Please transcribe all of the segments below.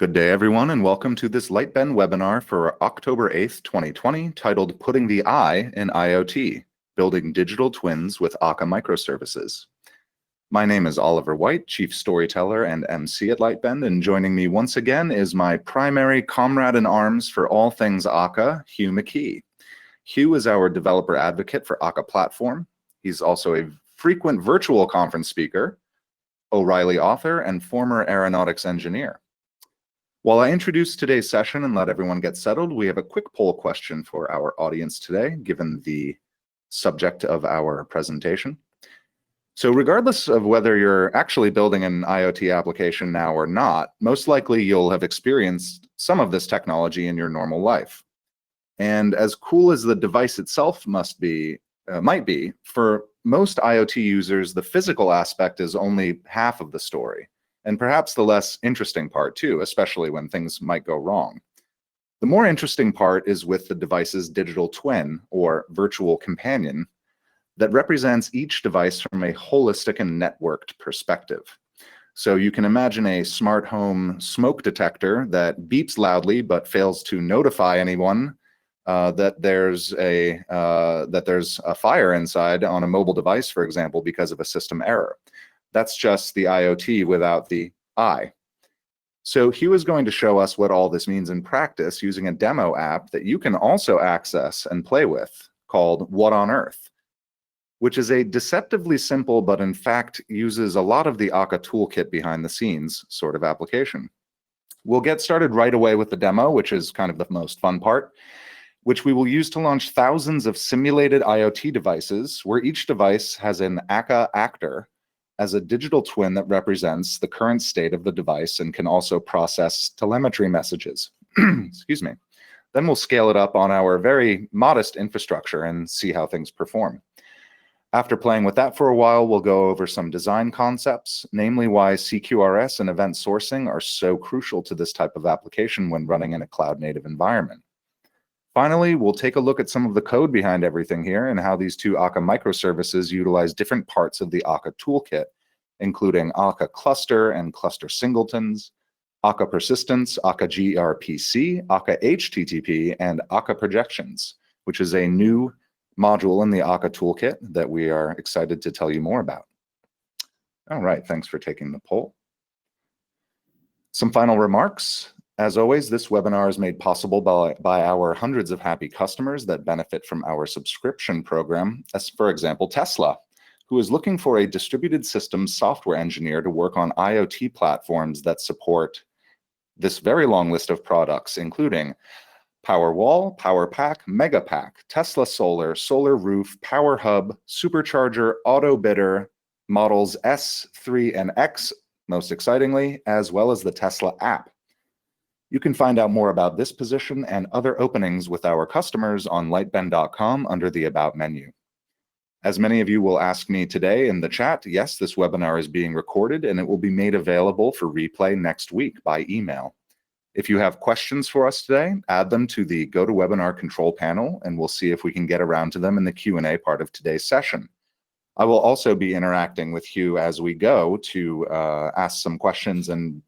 Good day, everyone, and welcome to this Lightbend webinar for October 8th, 2020, titled Putting the I in IoT, Building Digital Twins with Akka Microservices. My name is Oliver White, Chief Storyteller and MC at Lightbend, and joining me once again is my primary comrade in arms for all things Akka, Hugh McKee. Hugh is our developer advocate for Akka Platform. He's also a frequent virtual conference speaker, O'Reilly author, and former aeronautics engineer. While I introduce today's session and let everyone get settled, we have a quick poll question for our audience today, given the subject of our presentation. So regardless of whether you're actually building an IoT application now or not, most likely you'll have experienced some of this technology in your normal life. And as cool as the device itself might be, for most IoT users, the physical aspect is only half of the story. And perhaps the less interesting part too, especially when things might go wrong. The more interesting part is with the device's digital twin, or virtual companion, that represents each device from a holistic and networked perspective. So you can imagine a smart home smoke detector that beeps loudly but fails to notify anyone that there's a fire inside on a mobile device, for example, because of a system error. That's just the IoT without the I. So Hugh is going to show us what all this means in practice using a demo app that you can also access and play with called What on Earth, which is a deceptively simple but in fact uses a lot of the Akka toolkit behind the scenes sort of application. We'll get started right away with the demo, which is kind of the most fun part, which we will use to launch thousands of simulated IoT devices where each device has an Akka actor as a digital twin that represents the current state of the device and can also process telemetry messages. Excuse me. Then we'll scale it up on our very modest infrastructure and see how things perform. After playing with that for a while, we'll go over some design concepts, namely why CQRS and event sourcing are so crucial to this type of application when running in a cloud-native environment. Finally, we'll take a look at some of the code behind everything here and how these two Akka microservices utilize different parts of the Akka toolkit, including Akka cluster and cluster singletons, Akka persistence, Akka gRPC, Akka HTTP, and Akka projections, which is a new module in the Akka toolkit that we are excited to tell you more about. All right, thanks for taking the poll. Some final remarks. As always, this webinar is made possible by our hundreds of happy customers that benefit from our subscription program, as for example, Tesla, who is looking for a distributed systems software engineer to work on IoT platforms that support this very long list of products, including Powerwall, PowerPack, Megapack, Tesla Solar, Solar Roof, Power Hub, Supercharger, Auto Bidder, models S, 3, and X, most excitingly, as well as the Tesla app. You can find out more about this position and other openings with our customers on lightbend.com under the About menu. As many of you will ask me today in the chat, yes, this webinar is being recorded and it will be made available for replay next week by email. If you have questions for us today, add them to the GoToWebinar control panel and we'll see if we can get around to them in the Q&A part of today's session. I will also be interacting with Hugh as we go to ask some questions and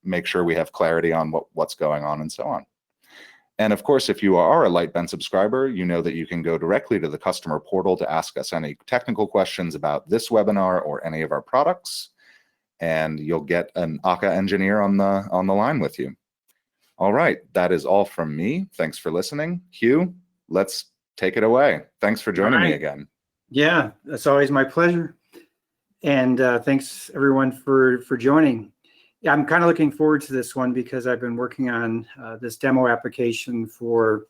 make sure we have clarity on what's going on and so on. And of course, if you are a Lightbend subscriber, you know that you can go directly to the customer portal to ask us any technical questions about this webinar or any of our products, and you'll get an Akka engineer on the line with you. All right, that is all from me. Thanks for listening. Hugh, let's take it away. Thanks for joining me again. Yeah, it's always my pleasure. And thanks everyone for joining. Yeah, I'm kind of looking forward to this one because I've been working on this demo application for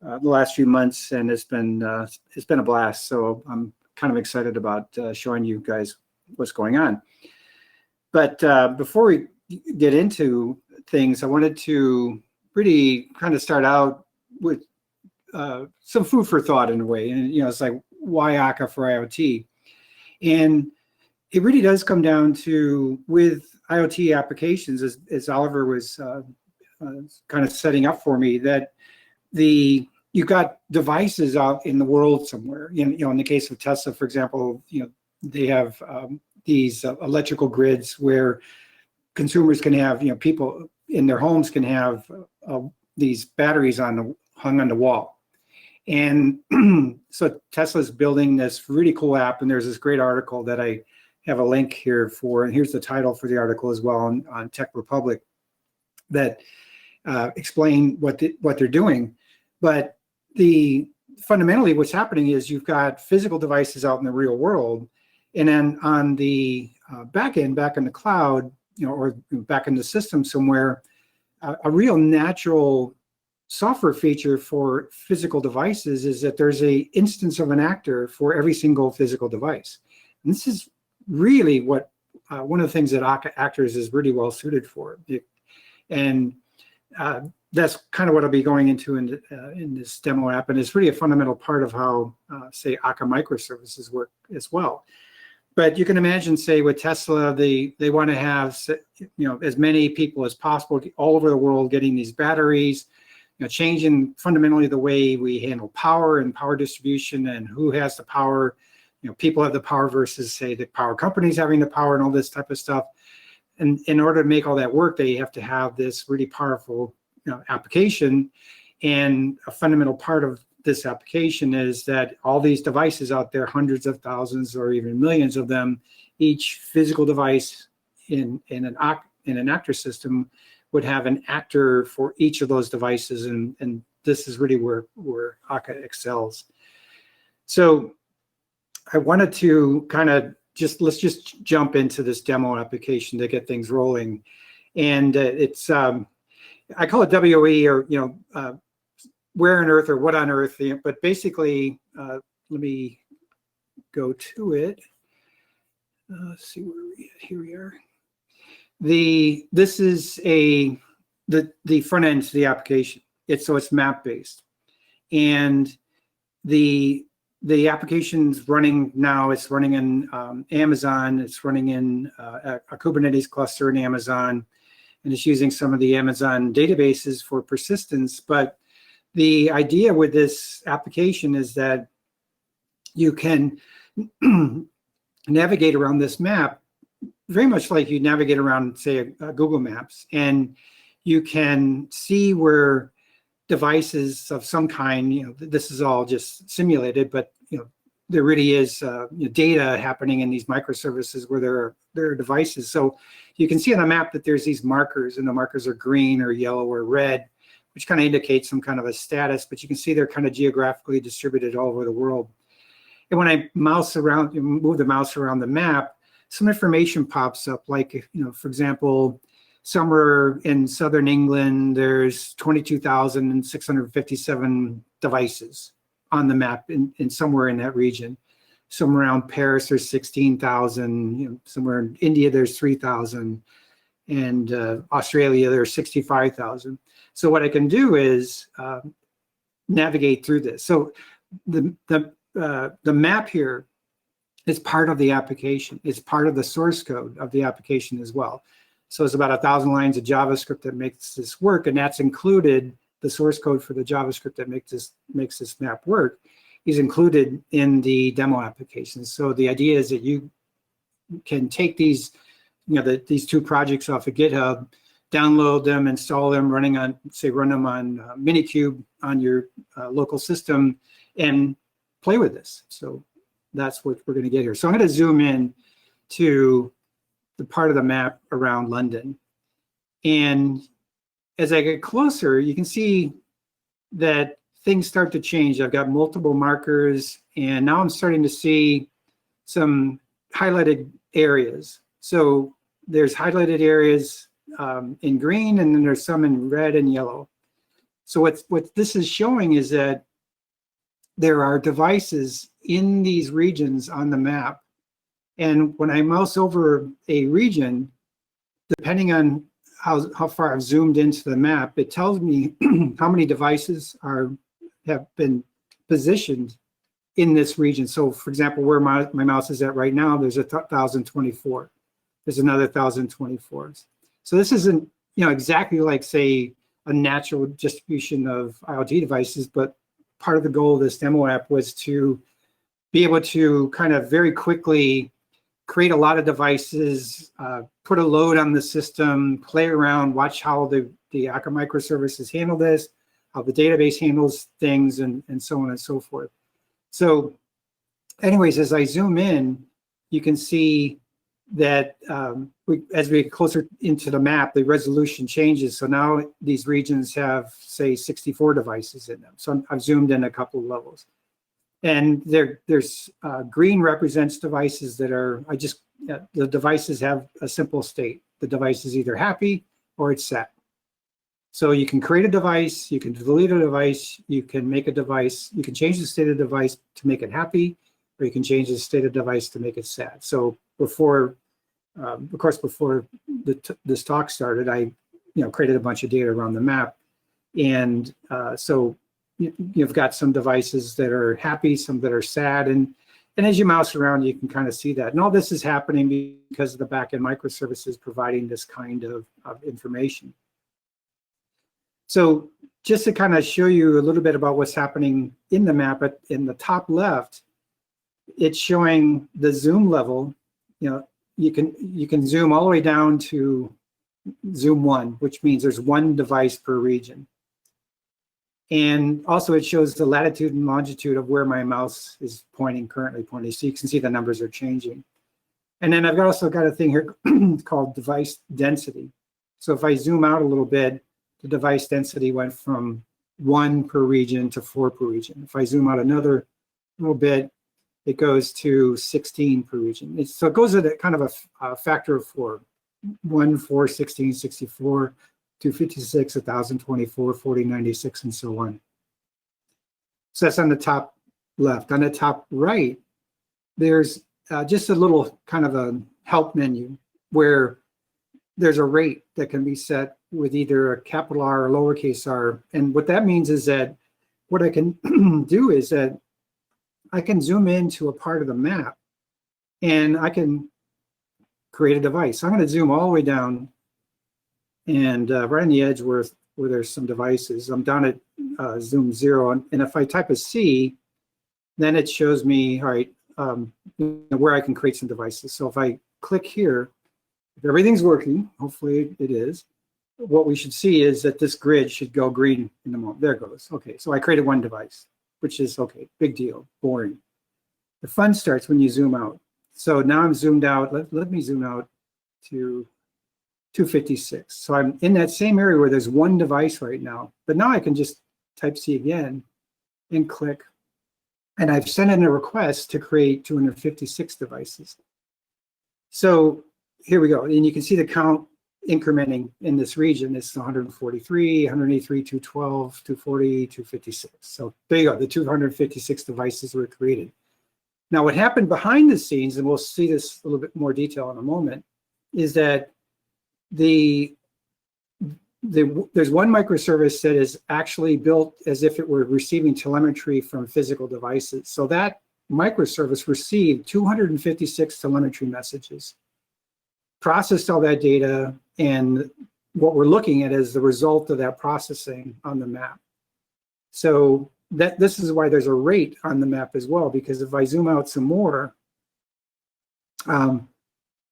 the last few months, and it's been a blast. So I'm kind of excited about showing you guys what's going on. But before we get into things, I wanted to really kind of start out with some food for thought in a way. And it's like, why Akka for IoT? And it really does come down to, with IoT applications, as Oliver was kind of setting up for me, that you've got devices out in the world somewhere. In the case of Tesla, for example, they have these electrical grids where consumers can have, people in their homes can have these batteries hung on the wall. And so Tesla's building this really cool app, and there's this great article that I have a link here for, and here's the title for the article as well on Tech Republic, that explain what they're doing. But fundamentally what's happening is you've got physical devices out in the real world, and then on the back end, back in the cloud, or back in the system somewhere, a real natural software feature for physical devices is that there's a instance of an actor for every single physical device. And this is really what one of the things that Akka Actors is really well suited for. And that's kind of what I'll be going into in this demo app, and it's really a fundamental part of how, say, Akka Microservices work as well. But you can imagine, say, with Tesla, they want to have, as many people as possible all over the world getting these batteries, changing fundamentally the way we handle power and power distribution and who has the power. People have the power versus, say, the power companies having the power and all this type of stuff. And in order to make all that work, they have to have this really powerful application. And a fundamental part of this application is that all these devices out there, hundreds of thousands or even millions of them, each physical device in an actor system would have an actor for each of those devices. And this is really where Akka excels. So I wanted to kind of let's just jump into this demo application to get things rolling. And it's, I call it WOE, or, where on earth or what on earth, but basically, let me go to it. Let's see where here we are. This is the front end to the application. It's map based, and the application's running now. It's running in Amazon. It's running in a Kubernetes cluster in Amazon, and it's using some of the Amazon databases for persistence. But the idea with this application is that you can navigate around this map very much like you navigate around, say, Google Maps, and you can see where devices of some kind, this is all just simulated, but there really is data happening in these microservices where there are devices. So you can see on the map that there's these markers, and the markers are green or yellow or red, which kind of indicates some kind of a status, but you can see they're kind of geographically distributed all over the world. And when I move the mouse around the map, some information pops up, like, for example, somewhere in southern England, there's 22,657 devices on the map in somewhere in that region. Somewhere around Paris, there's 16,000. Somewhere in India, there's 3,000. And Australia, there's 65,000. So what I can do is navigate through this. So the map here is part of the application. It's part of the source code of the application as well. So it's about 1,000 lines of JavaScript that makes this work, and that's included. The source code for the JavaScript that makes this map work is included in the demo application. So the idea is that you can take these, these two projects off of GitHub, download them, install them, run them on Minikube on your local system, and play with this. So that's what we're going to get here. So I'm going to zoom in to the part of the map around London. And as I get closer, you can see that things start to change. I've got multiple markers, and now I'm starting to see some highlighted areas. So there's highlighted areas in green, and then there's some in red and yellow. So what this is showing is that there are devices in these regions on the map. And when I mouse over a region, depending on how far I've zoomed into the map, it tells me how many devices have been positioned in this region. So for example, where my mouse is at right now, there's 1,024. There's another 1,024. So this isn't exactly like, say, a natural distribution of IoT devices, but part of the goal of this demo app was to be able to kind of very quickly create a lot of devices, put a load on the system, play around, watch how the Akka Microservices handle this, how the database handles things, and so on and so forth. So anyways, as I zoom in, you can see that as we get closer into the map, the resolution changes. So now these regions have, say, 64 devices in them. So I've zoomed in a couple of levels. And there's green represents devices that are, the devices have a simple state. The device is either happy or it's sad. So you can create a device, you can delete a device, you can make a device, you can change the state of the device to make it happy, or you can change the state of the device to make it sad. So before, of course, before this talk started, I created a bunch of data around the map. And so you've got some devices that are happy, some that are sad. And as you mouse around, you can kind of see that. And all this is happening because of the backend microservices providing this kind of information. So just to kind of show you a little bit about what's happening in the map, in the top left, it's showing the zoom level. You can zoom all the way down to zoom 1, which means there's one device per region. And also it shows the latitude and longitude of where my mouse is currently pointing. So you can see the numbers are changing. And then I've also got a thing here called device density. So if I zoom out a little bit, the device density went from 1 per region to 4 per region. If I zoom out another little bit, it goes to 16 per region. So it goes at a kind of a factor of 4. 1, 4, 16, 64, 256, 1024, 4096, and so on. So that's on the top left. On the top right, there's just a little kind of a help menu where there's a rate that can be set with either a capital R or lowercase r. And what that means is that what I can do is that I can zoom into a part of the map and I can create a device. So I'm going to zoom all the way down and right on the edge where there's some devices. I'm down at zoom 0. And if I type a C, then it shows me, all right, where I can create some devices. So if I click here, if everything's working, hopefully it is, what we should see is that this grid should go green in the moment. There it goes. Okay, so I created one device, which is okay, big deal, boring. The fun starts when you zoom out. So now I'm zoomed out. Let me zoom out to 256. So I'm in that same area where there's one device right now, but now I can just type C again and click. And I've sent in a request to create 256 devices. So here we go. And you can see the count incrementing in this region. It's 143, 183, 212, 240, 256. So there you go. The 256 devices were created. Now, what happened behind the scenes, and we'll see this a little bit more detail in a moment, is that there's one microservice that is actually built as if it were receiving telemetry from physical devices. So that microservice received 256 telemetry messages, processed all that data, and what we're looking at is the result of that processing on the map. So this is why there's a rate on the map as well, because if I zoom out some more,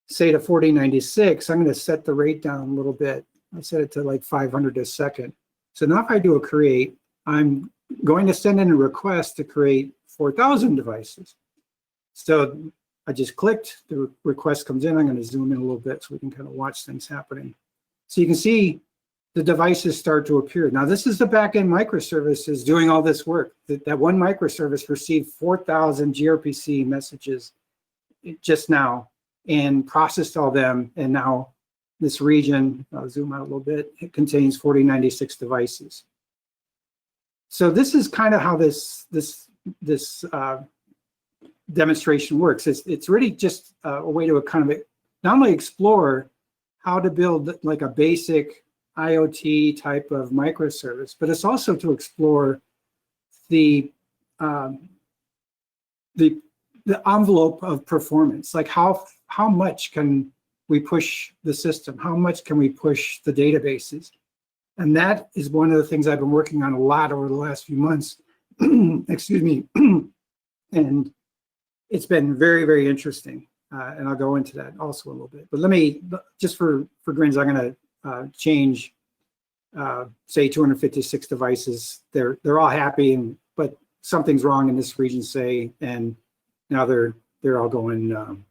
say to 4096, I'm going to set the rate down a little bit. I set it to like 500 a second. So now if I do a create, I'm going to send in a request to create 4,000 devices. So I just clicked, the request comes in. I'm going to zoom in a little bit so we can kind of watch things happening. So you can see the devices start to appear. Now this is the backend microservices doing all this work. That one microservice received 4,000 gRPC messages just now and processed all them. And now this region, I'll zoom out a little bit, it contains 4096 devices. So this is kind of how this demonstration works. It's really just a way to kind of not only explore how to build like a basic IoT type of microservice, but it's also to explore the envelope of performance. Like how much can we push the system? How much can we push the databases? And that is one of the things I've been working on a lot over the last few months. Excuse me. And it's been very, very interesting. and I'll go into that also a little bit. But let me, just for grins, I'm going to change, say 256 devices. They're all happy, but something's wrong in this region, say, and now they're all going.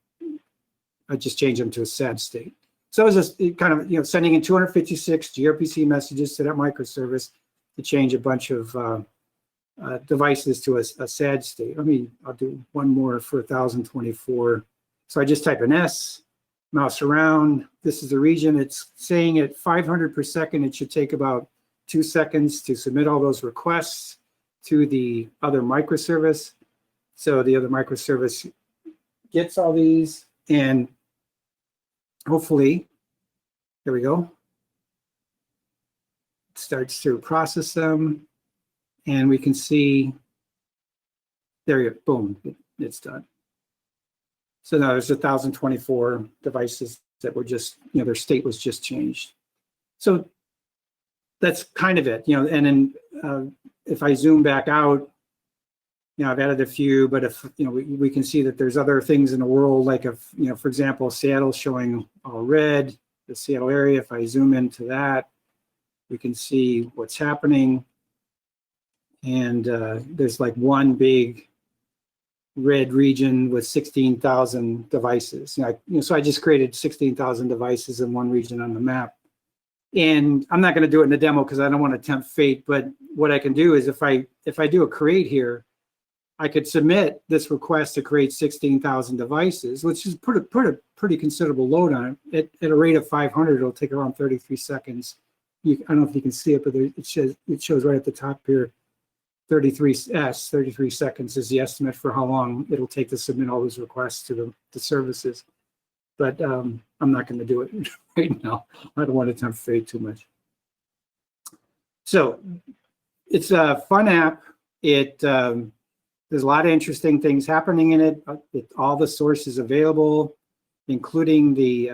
I just changed them to a sad state. So it was just kind of sending in 256 gRPC messages to that microservice to change a bunch of devices to a sad state. I'll do one more for 1024. So I just type an S, mouse around. This is the region. It's saying at 500 per second, it should take about 2 seconds to submit all those requests to the other microservice. So the other microservice gets all these, and hopefully, there we go. It starts to process them, and we can see, there you go, boom, it's done. So now there's 1024 devices that were just, their state was just changed. So that's kind of it, and then if I zoom back out, I've added a few, but if, we can see that there's other things in the world, like if, for example, Seattle showing all red, the Seattle area, if I zoom into that, we can see what's happening. And there's like one big red region with 16,000 devices. So I just created 16,000 devices in one region on the map. And I'm not going to do it in the demo because I don't want to tempt fate. But what I can do is if I do a create here, I could submit this request to create 16,000 devices, which is put a pretty considerable load on it. At a rate of 500, it'll take around 33 seconds. I don't know if you can see it, but it shows right at the top here, 33 seconds is the estimate for how long it'll take to submit all those requests to the services. But I'm not going to do it right now. I don't want to tempt fate too much. So it's a fun app. There's a lot of interesting things happening in it. All the sources available, including the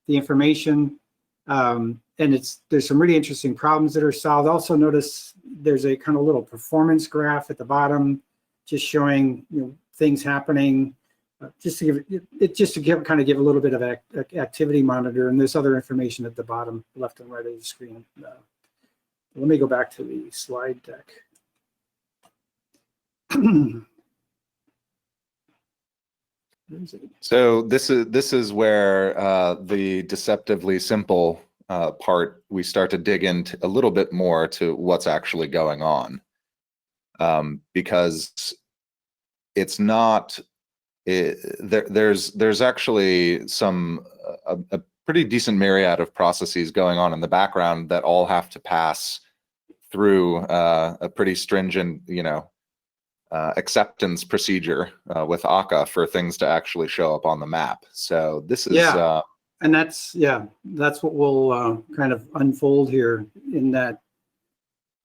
information, and there's some really interesting problems that are solved. Also, notice there's a kind of little performance graph at the bottom, just showing things happening. Just to give a little bit of activity monitor, and there's other information at the bottom, left and right of the screen. Let me go back to the slide deck. So this is where the deceptively simple part, we start to dig into a little bit more to what's actually going on, because it's not. There's actually a pretty decent myriad of processes going on in the background that all have to pass through a pretty stringent, acceptance procedure with Akka for things to actually show up on the map. So this is and that's what we'll kind of unfold here in that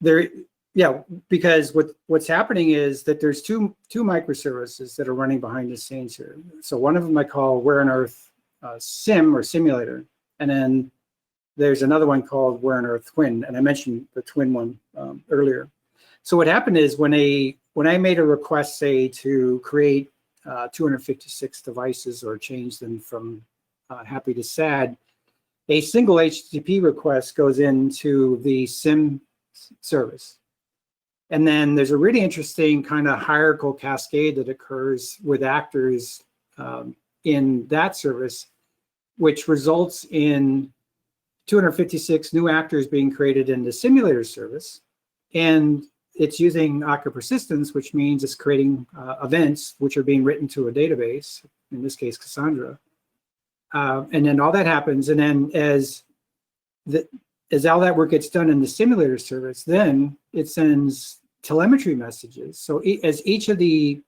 there. Yeah, because what's happening is that there's two microservices that are running behind the scenes here. So one of them I call Where on Earth Sim or Simulator, and then there's another one called Where on Earth Twin, and I mentioned the Twin one earlier. So what happened is when I made a request, say, to create 256 devices or change them from happy to sad, a single HTTP request goes into the Sim service. And then there's a really interesting kind of hierarchical cascade that occurs with actors in that service, which results in 256 new actors being created in the simulator service. And it's using Akka persistence, which means it's creating events which are being written to a database, in this case, Cassandra. And then all that happens. And then as all that work gets done in the simulator service, then it sends telemetry messages. So as each of the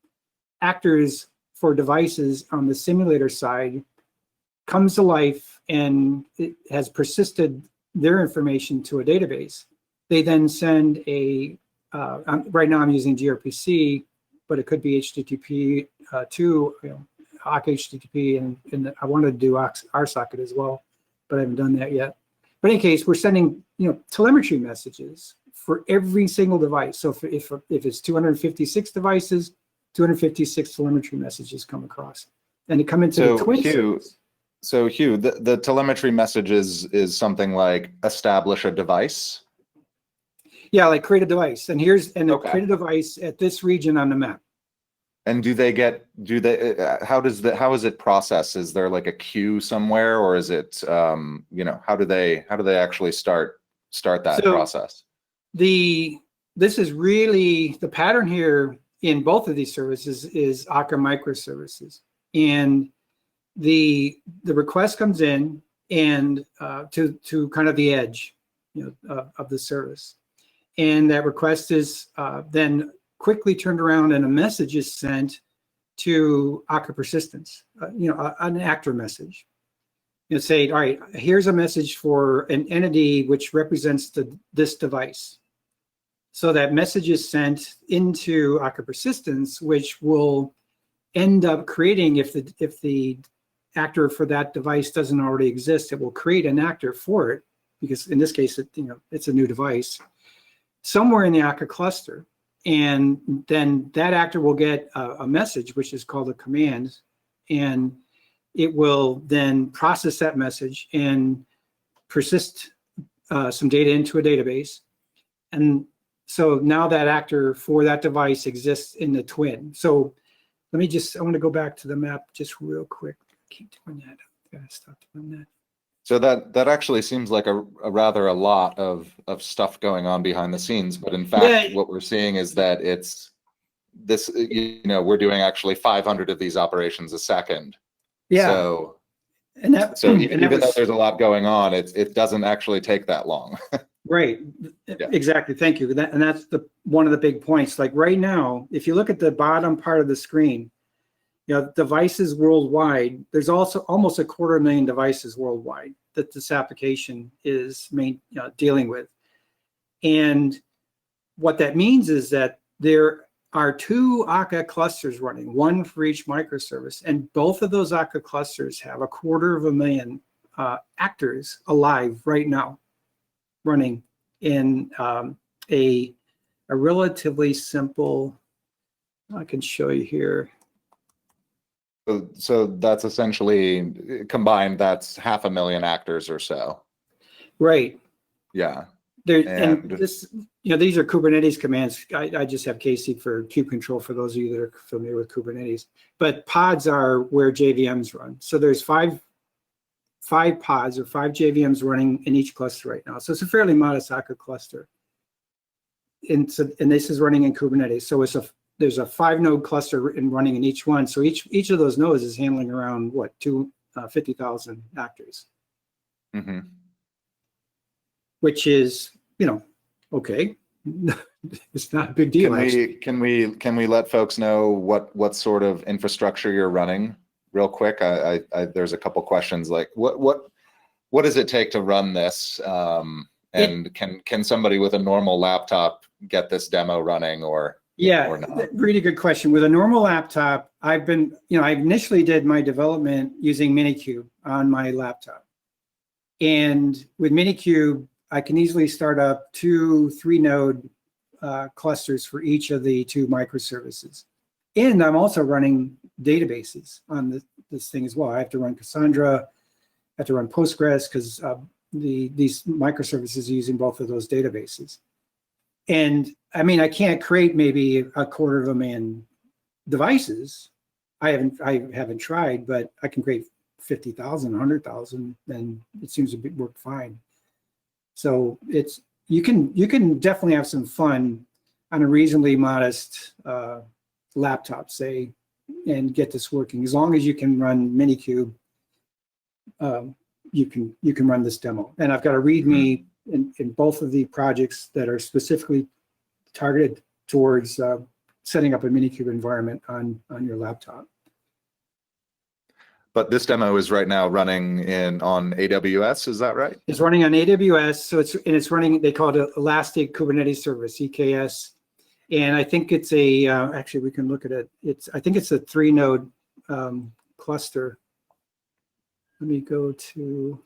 actors for devices on the simulator side comes to life and it has persisted their information to a database, they then send right now I'm using gRPC, but it could be HTTP to Akka HTTP, and I wanted to do RSocket as well, but I haven't done that yet. But in any case, we're sending telemetry messages for every single device. So if it's 256 devices, 256 telemetry messages come across. and to come into the twin service. So Hugh, the telemetry message is something like establish a device. Yeah, like create a device, and Okay. create a device at this region on the map. And how is it processed? Is there like a queue somewhere, or is it, how do they actually start that process? This is really the pattern here in both of these services is Akka Microservices, and the request comes in and to kind of the edge, of the service, and that request is then quickly turned around and a message is sent to Akka Persistence, an actor message. Say, all right, here's a message for an entity which represents this device. So that message is sent into Akka Persistence, which will end up creating, if the actor for that device doesn't already exist, it will create an actor for it, because in this case, it's a new device somewhere in the Akka cluster. And then that actor will get a message, which is called a command, and it will then process that message and persist some data into a database. And so now that actor for that device exists in the twin. So I want to go back to the map just real quick. I keep doing that. I gotta stop doing that. So that actually seems like a lot of stuff going on behind the scenes, but in fact, what we're seeing is that it's this, we're doing actually 500 of these operations a second. Yeah. So even though there's a lot going on, it doesn't actually take that long. Right. Yeah. Exactly. Thank you. And that's one of the big points. Like right now, if you look at the bottom part of the screen, devices worldwide, there's also almost 250,000 devices worldwide that this application is dealing with. And what that means is that there are 2 Akka clusters running, one for each microservice, and both of those Akka clusters have 250,000 actors alive right now, running in a relatively simple, I can show you here. So that's essentially combined, that's 500,000 actors or so. Right. Yeah. And this, these are Kubernetes commands. I just have KC for kube control for those of you that are familiar with Kubernetes. But pods are where JVMs run. So there's five pods or 5 JVMs running in each cluster right now. So it's a fairly modest Akka cluster. And this is running in Kubernetes. So there's a 5-node cluster running in each one. So each of those nodes is handling around 50,000 actors. Mm-hmm. Which is, okay. It's not a big deal. Can we let folks know what sort of infrastructure you're running real quick? There's a couple questions like what does it take to run this? And can somebody with a normal laptop get this demo running or not? Really good question. With a normal laptop, I initially did my development using Minikube on my laptop. And with Minikube, I can easily start up 2 3-node clusters for each of the 2 microservices. And I'm also running databases on this thing as well. I have to run Cassandra, I have to run Postgres, because these microservices are using both of those databases. And I can't create maybe 250,000 devices. I haven't tried, but I can create 50,000, 100,000, and it seems to work fine. So you can definitely have some fun on a reasonably modest laptop, say, and get this working. As long as you can run Minikube, you can run this demo. And I've got a README in both of the projects that are specifically targeted towards setting up a Minikube environment on your laptop. But this demo is right now running on AWS, is that right? It's running on AWS, so it's running. They call it Elastic Kubernetes Service, EKS, and I think it's actually we can look at it. I think it's a 3-node cluster. Let me go to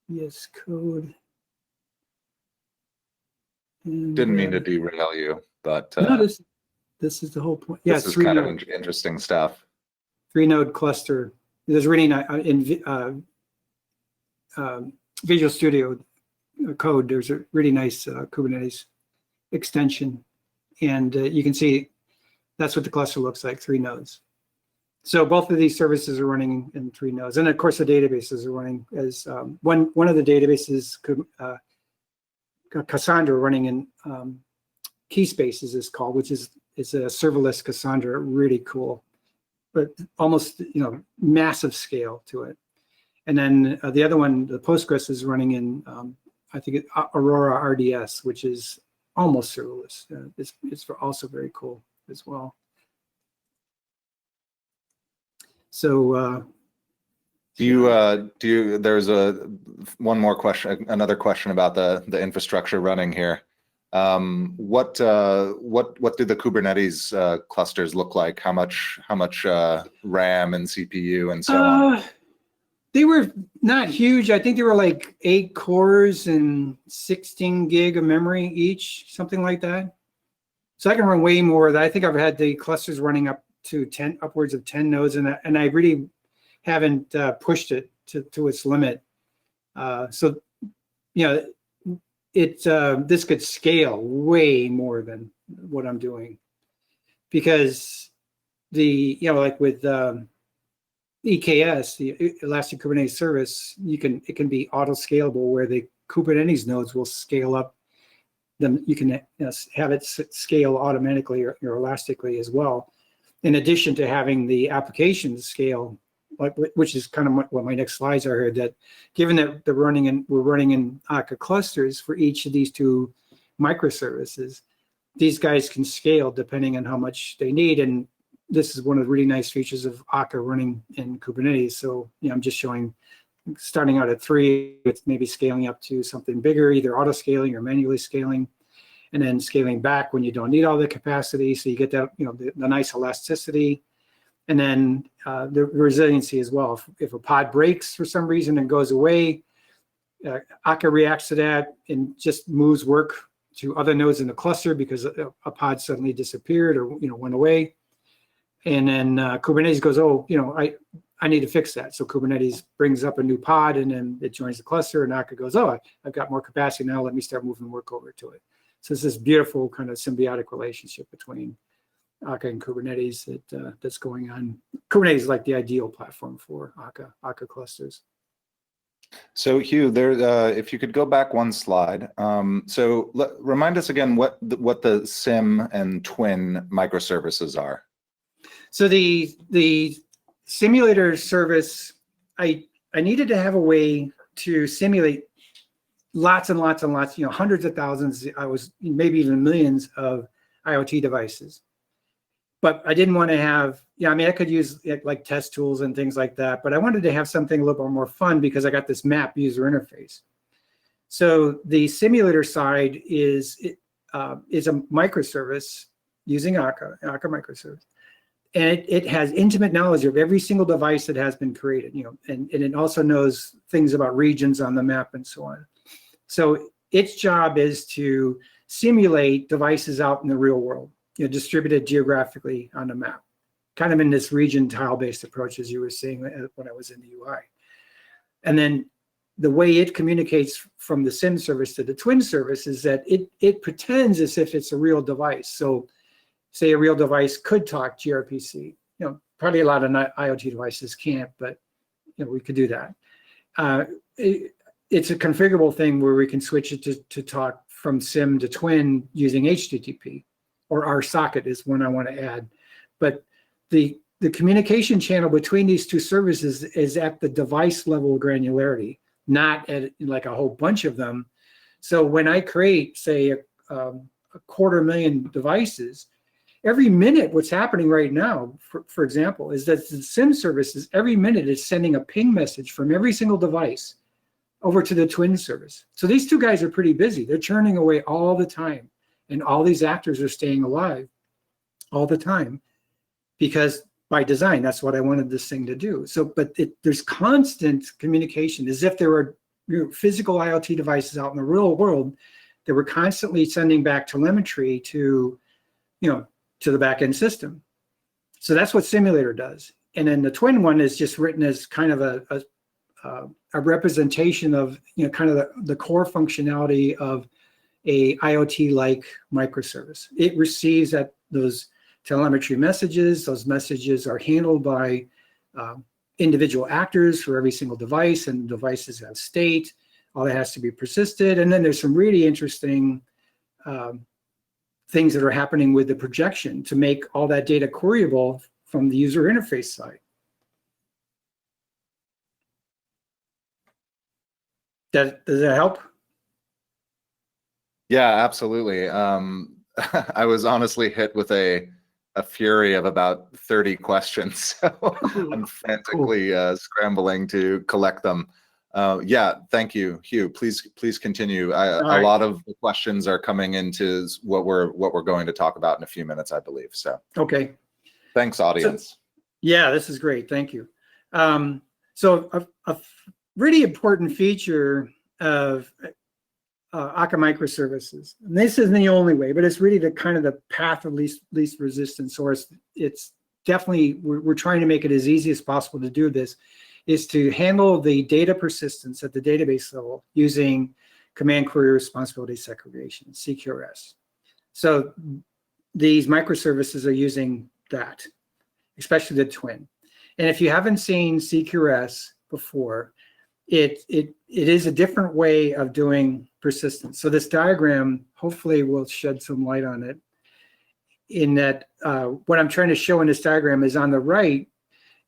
VS Code. And, didn't mean to derail you, but no, this is the whole point. Yeah, this is kind of interesting stuff. 3-node cluster. There's really not in Visual Studio Code. There's a really nice Kubernetes extension, and you can see that's what the cluster looks like, 3 nodes. So both of these services are running in 3 nodes, and of course the databases are running as one of the databases, Cassandra, running in key spaces is called, which is a serverless Cassandra, really cool, but almost massive scale to it. And then the other one, the Postgres, is running in I think Aurora RDS, which is almost serverless. It's also very cool as well. So there's one more question, another question about the infrastructure running here. What do the Kubernetes clusters look like? How much RAM and CPU and so on? They were not huge. I think they were like 8 cores and 16 gig of memory each, something like that. So I can run way more of that. I think I've had the clusters running up to upwards of 10 nodes, and I really haven't pushed it to its limit. So this could scale way more than what I'm doing, because like with EKS, the Elastic Kubernetes Service, it can be auto scalable, where the Kubernetes nodes will scale up. Then you can have it scale automatically or elastically as well, in addition to having the applications scale, which is kind of what my next slides are here. That given that we're running in Akka clusters for each of these 2 microservices, these guys can scale depending on how much they need. And this is one of the really nice features of Akka running in Kubernetes. So I'm just showing, starting out at 3, with maybe scaling up to something bigger, either auto scaling or manually scaling, and then scaling back when you don't need all the capacity. So you get that, the nice elasticity, and then the resiliency as well. If a pod breaks for some reason and goes away, Akka reacts to that and just moves work to other nodes in the cluster because a pod suddenly disappeared or went away. And then Kubernetes goes, I need to fix that. So Kubernetes brings up a new pod, and then it joins the cluster, and Akka goes, I've got more capacity now, let me start moving work over to it. So it's this beautiful kind of symbiotic relationship between Akka and Kubernetes that's going on. Kubernetes is like the ideal platform for Akka clusters. So Hugh, if you could go back one slide. Remind us again what the SIM and Twin microservices are. So the simulator service, I needed to have a way to simulate lots and lots and lots, hundreds of thousands, maybe even millions of IoT devices. But I didn't want to have, I could use like test tools and things like that, but I wanted to have something a little bit more fun because I got this map user interface. So the simulator side is a microservice using Akka Microservice. And it has intimate knowledge of every single device that has been created, and it also knows things about regions on the map and so on. So its job is to simulate devices out in the real world, distributed geographically on the map, kind of in this region tile-based approach, as you were seeing when I was in the UI. And then the way it communicates from the SIM service to the Twin service is that it pretends as if it's a real device. So say a real device could talk gRPC. Probably a lot of IoT devices can't, but we could do that. It's a configurable thing where we can switch it to talk from SIM to Twin using HTTP, or our socket is one I want to add. But the communication channel between these 2 services is at the device level granularity, not at like a whole bunch of them. So when I create, say, a 250,000 devices, every minute, what's happening right now, for example, is that the SIM services, every minute is sending a ping message from every single device over to the Twin service. So these 2 guys are pretty busy. They're churning away all the time. And all these actors are staying alive all the time, because by design, that's what I wanted this thing to do. So, but there's constant communication, as if there were physical IoT devices out in the real world that were constantly sending back telemetry to the back-end system. So that's what simulator does. And then the twin one is just written as kind of a representation of, kind of the core functionality of a IoT-like microservice. It receives those telemetry messages. Those messages are handled by individual actors for every single device, and devices have state. All that has to be persisted. And then there's some really interesting things that are happening with the projection to make all that data queryable from the user interface side. Does that help? Yeah, absolutely. I was honestly hit with a fury of about 30 questions, so I'm frantically scrambling to collect them. Yeah, thank you, Hugh. Please continue. A lot of the questions are coming into what we're going to talk about in a few minutes, I believe. So okay, thanks, audience. So, yeah, this is great. Thank you. So a really important feature of Akka Microservices, and this isn't the only way, but it's really the kind of the path of least resistance source. It's definitely, we're trying to make it as easy as possible to do this, is to handle the data persistence at the database level using command query responsibility segregation, CQRS. So these microservices are using that, especially the twin. And if you haven't seen CQRS before, it is a different way of doing persistence. So this diagram hopefully will shed some light on it, in that what I'm trying to show in this diagram is on the right,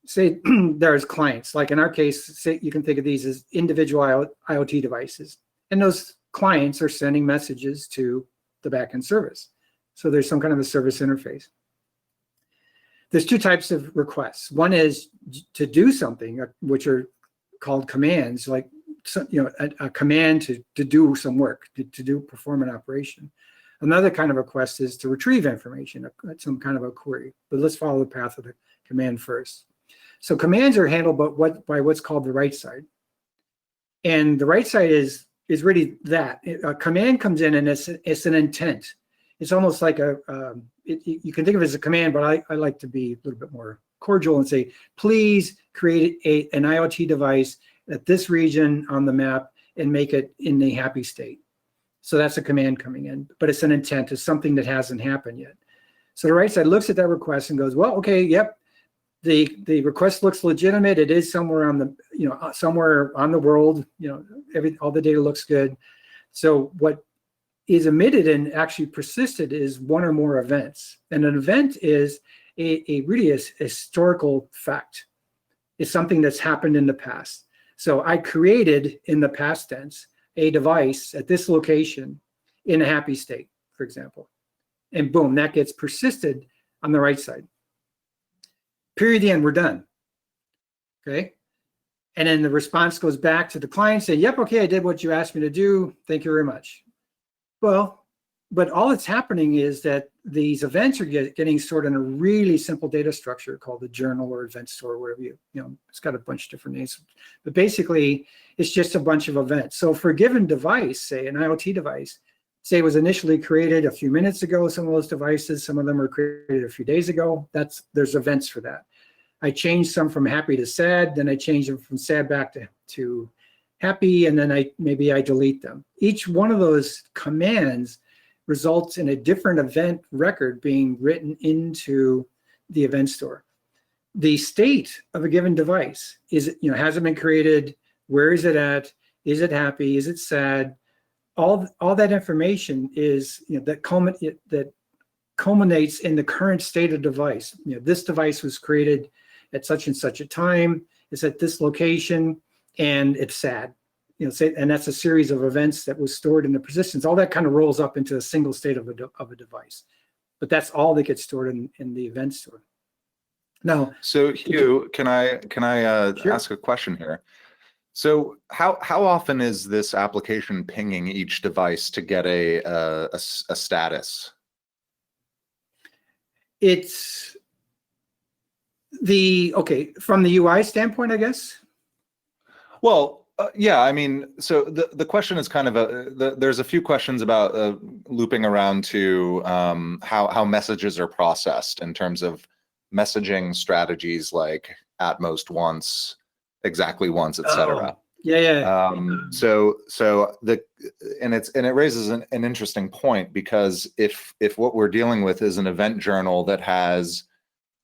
say there's clients, like in our case, say you can think of these as individual IoT devices, and those clients are sending messages to the backend service. So there's some kind of a service interface. There's two types of requests. One is to do something, which are called commands, like a command to do some work, to perform an operation. Another kind of request is to retrieve information, some kind of a query. But let's follow the path of the command first. So commands are handled by what's called the write side. And the write side is really that. A command comes in and it's an intent. It's almost like you can think of it as a command, but I like to be a little bit more cordial and say, please create an IoT device at this region on the map and make it in a happy state. So that's a command coming in, but it's an intent. It's something that hasn't happened yet. So the write side looks at that request and goes, well, okay, yep, the request looks legitimate. It is somewhere on the, somewhere on the world, all the data looks good. So what is emitted and actually persisted is one or more events. And an event is really a historical fact. It's something that's happened in the past. So I created, in the past tense, a device at this location in a happy state, for example. And boom, that gets persisted on the right side. Period, the end, we're done. Okay? And then the response goes back to the client, say, yep, okay, I did what you asked me to do. Thank you very much. Well, but all that's happening is that these events are getting stored in a really simple data structure called the journal or event store, whatever it's got a bunch of different names. But basically, it's just a bunch of events. So for a given device, say an IoT device, say it was initially created a few minutes ago, some of those devices, some of them were created a few days ago, there's events for that. I changed some from happy to sad, then I changed them from sad back to happy, and then maybe I delete them. Each one of those commands results in a different event record being written into the event store. The state of a given device is, has it been created? Where is it at? Is it happy? Is it sad? All that information is, that culminates in the current state of device. This device was created at such and such a time. It's at this location, and it's sad. And that's a series of events that was stored in the persistence. All that kind of rolls up into a single state of a device, but that's all that gets stored in the event store. Now, so Hugh, can I Sure. ask a question here? So how often is this application pinging each device to get a status? It's from the UI standpoint, I guess. Well, yeah, I mean, so the question is kind of there's a few questions about looping around to how messages are processed in terms of messaging strategies like at most once, exactly once, etc. Yeah. It raises an interesting point, because if what we're dealing with is an event journal that has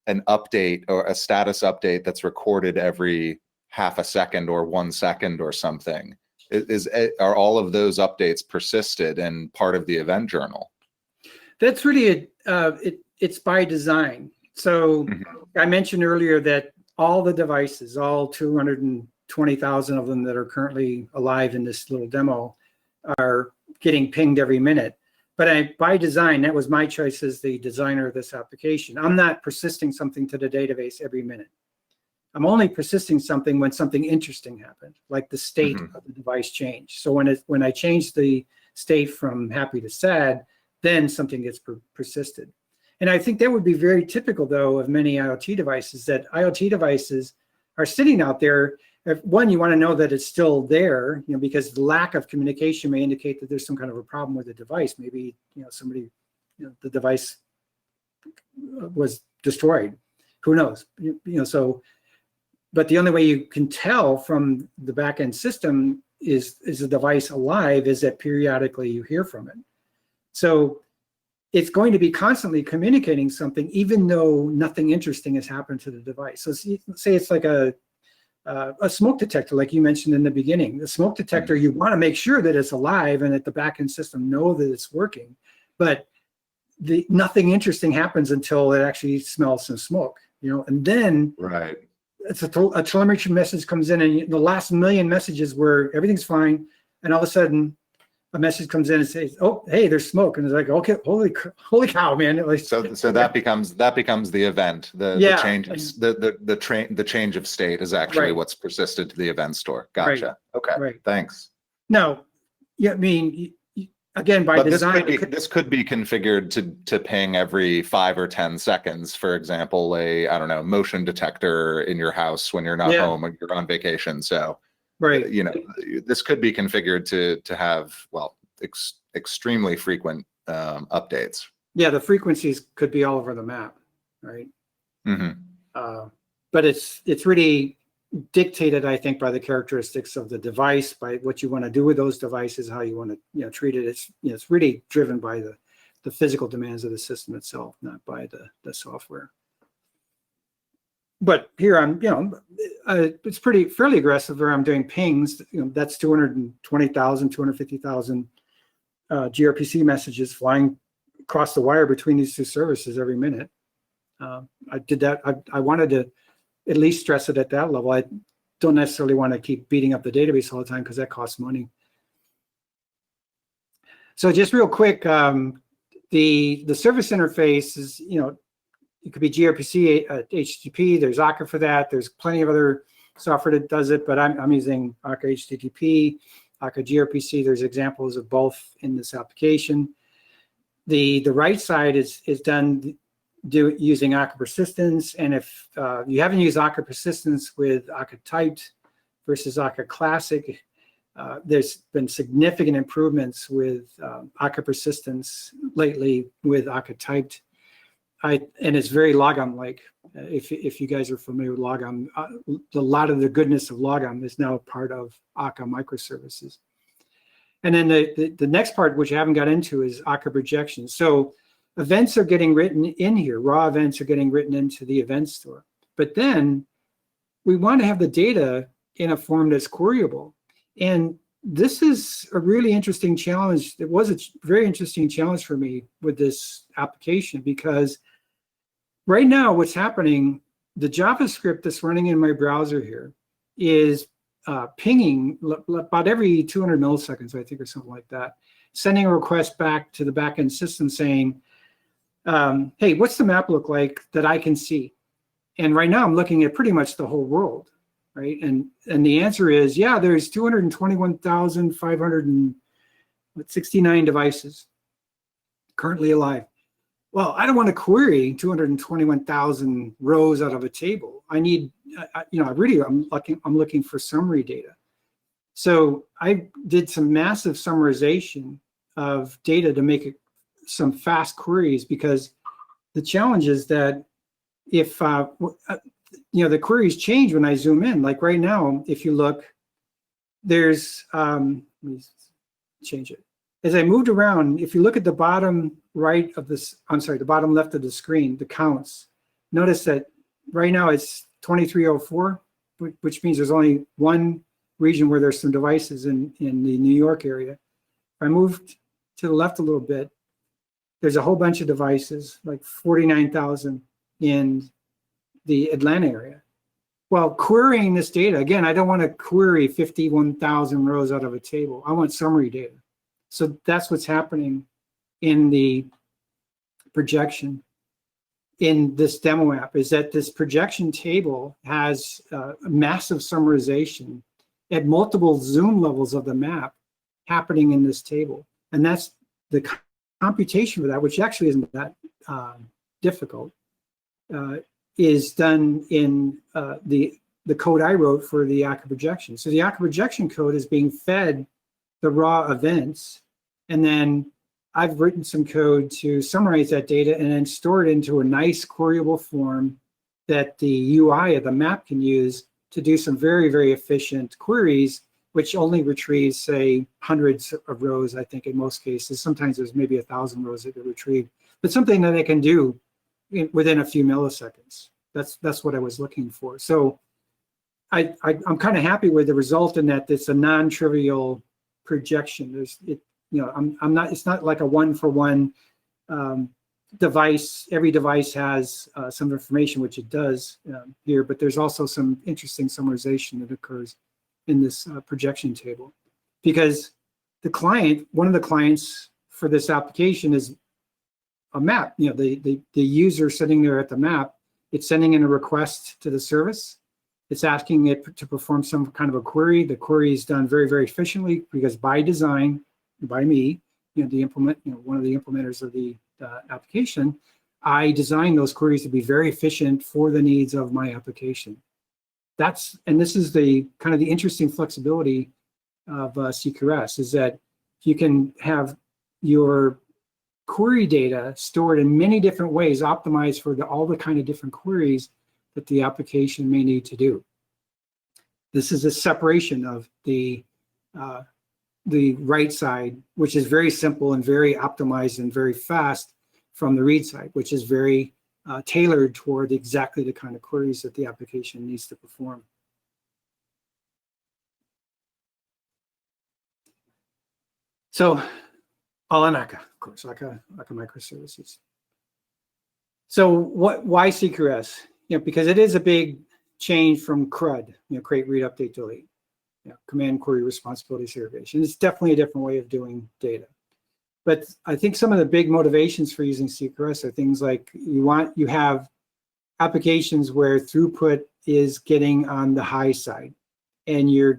an update or a status update that's recorded every half a second or 1 second or something, are all of those updates persisted and part of the event journal? That's really it's by design. So I mentioned earlier that all the devices, all 220,000 of them that are currently alive in this little demo, are getting pinged every minute. But by design, that was my choice as the designer of this application. I'm not persisting something to the database every minute. I'm only persisting something when something interesting happened, like the state of the device changed. So when I change the state from happy to sad, then something gets persisted. And I think that would be very typical, though, of many IoT devices, that IoT devices are sitting out there. If, one, you want to know that it's still there, because the lack of communication may indicate that there's some kind of a problem with the device. Maybe, somebody, the device was destroyed. Who knows? But the only way you can tell from the back-end system is the device alive is that periodically you hear from it. So it's going to be constantly communicating something, even though nothing interesting has happened to the device. So say it's like a smoke detector, like you mentioned in the beginning. The smoke detector, you want to make sure that it's alive and that the back-end system know that it's working, but nothing interesting happens until it actually smells some smoke, and then it's a telemetry message comes in, and the last million messages where everything's fine, and all of a sudden a message comes in and says, "Oh, hey, there's smoke," and it's like, "Okay, holy cow, man!" So that becomes the event. The change of state is actually what's persisted to the event store. Gotcha. Okay. Thanks. No, I mean, again, by design, this could be configured to ping every 5 or 10 seconds. For example, motion detector in your house when you're not home or you're on vacation. So. This could be configured to have, extremely frequent updates. Yeah, the frequencies could be all over the map, right? But it's really dictated, I think, by the characteristics of the device, by what you want to do with those devices, how you want to treat it. It's really driven by the physical demands of the system itself, not by the software. But here it's fairly aggressive where I'm doing pings. That's 220,000, 250,000 gRPC messages flying across the wire between these two services every minute. I did that. I wanted to at least stress it at that level. I don't necessarily want to keep beating up the database all the time because that costs money. So just real quick, the service interface is, it could be gRPC, HTTP. There's Akka for that. There's plenty of other software that does it, but I'm using Akka HTTP, Akka gRPC. There's examples of both in this application. The right side is done using Akka persistence, and if you haven't used Akka persistence with Akka typed versus Akka classic, there's been significant improvements with Akka persistence lately with Akka typed. And it's very logom-like. If you guys are familiar with logom, a lot of the goodness of logom is now part of Akka Microservices. And then the next part, which I haven't got into, is Akka projection. So events are getting written in here. Raw events are getting written into the event store. But then we want to have the data in a form that's queryable. And this is a really interesting challenge. It was a very interesting challenge for me with this application, because right now what's happening, the JavaScript that's running in my browser here is pinging about every 200 milliseconds, I think, or something like that, sending a request back to the backend system saying, hey, what's the map look like that I can see? And right now I'm looking at pretty much the whole world, right? And the answer is, yeah, there's 221,569 devices currently alive. Well, I don't want to query 221,000 rows out of a table. I need, I'm looking for summary data. So I did some massive summarization of data to make some fast queries, because the challenge is that if the queries change when I zoom in. Like right now, if you look, there's, let me change it. As I moved around, if you look at the bottom right of this, I'm sorry, the bottom left of the screen, the counts, notice that right now it's 2304, which means there's only one region where there's some devices in the New York area. If I moved to the left a little bit, there's a whole bunch of devices, like 49,000 in the Atlanta area. Well, querying this data, again, I don't want to query 51,000 rows out of a table. I want summary data. So that's what's happening in the projection in this demo app, is that this projection table has a massive summarization at multiple zoom levels of the map happening in this table. And that's the computation for that, which actually isn't that difficult, is done in the code I wrote for the Akka projection. So the Akka projection code is being fed the raw events, and then I've written some code to summarize that data and then store it into a nice queryable form that the UI of the map can use to do some very, very efficient queries, which only retrieves, say, hundreds of rows, I think, in most cases. Sometimes there's maybe 1,000 rows that get retrieved, but something that they can do within a few milliseconds. That's what I was looking for. So I'm kind of happy with the result in that it's a non-trivial projection. I'm not. It's not like a one-for-one device. Every device has some information, which it does here, but there's also some interesting summarization that occurs in this projection table, because the client, one of the clients for this application is a map. The user sitting there at the map, it's sending in a request to the service. It's asking it to perform some kind of a query. The query is done very, very efficiently because by design, by me, one of the implementers of the application, I designed those queries to be very efficient for the needs of my application. And this is the kind of the interesting flexibility of CQRS, is that you can have your query data stored in many different ways, optimized for all the kind of different queries that the application may need to do. This is a separation of the write side, which is very simple and very optimized and very fast, from the read side, which is very tailored toward exactly the kind of queries that the application needs to perform. So all in Akka, of course, Akka Microservices. So why CQRS? Because it is a big change from CRUD, create, read, update, delete, command, query, responsibility, segregation. It's definitely a different way of doing data. But I think some of the big motivations for using CQRS are things like you have applications where throughput is getting on the high side, and you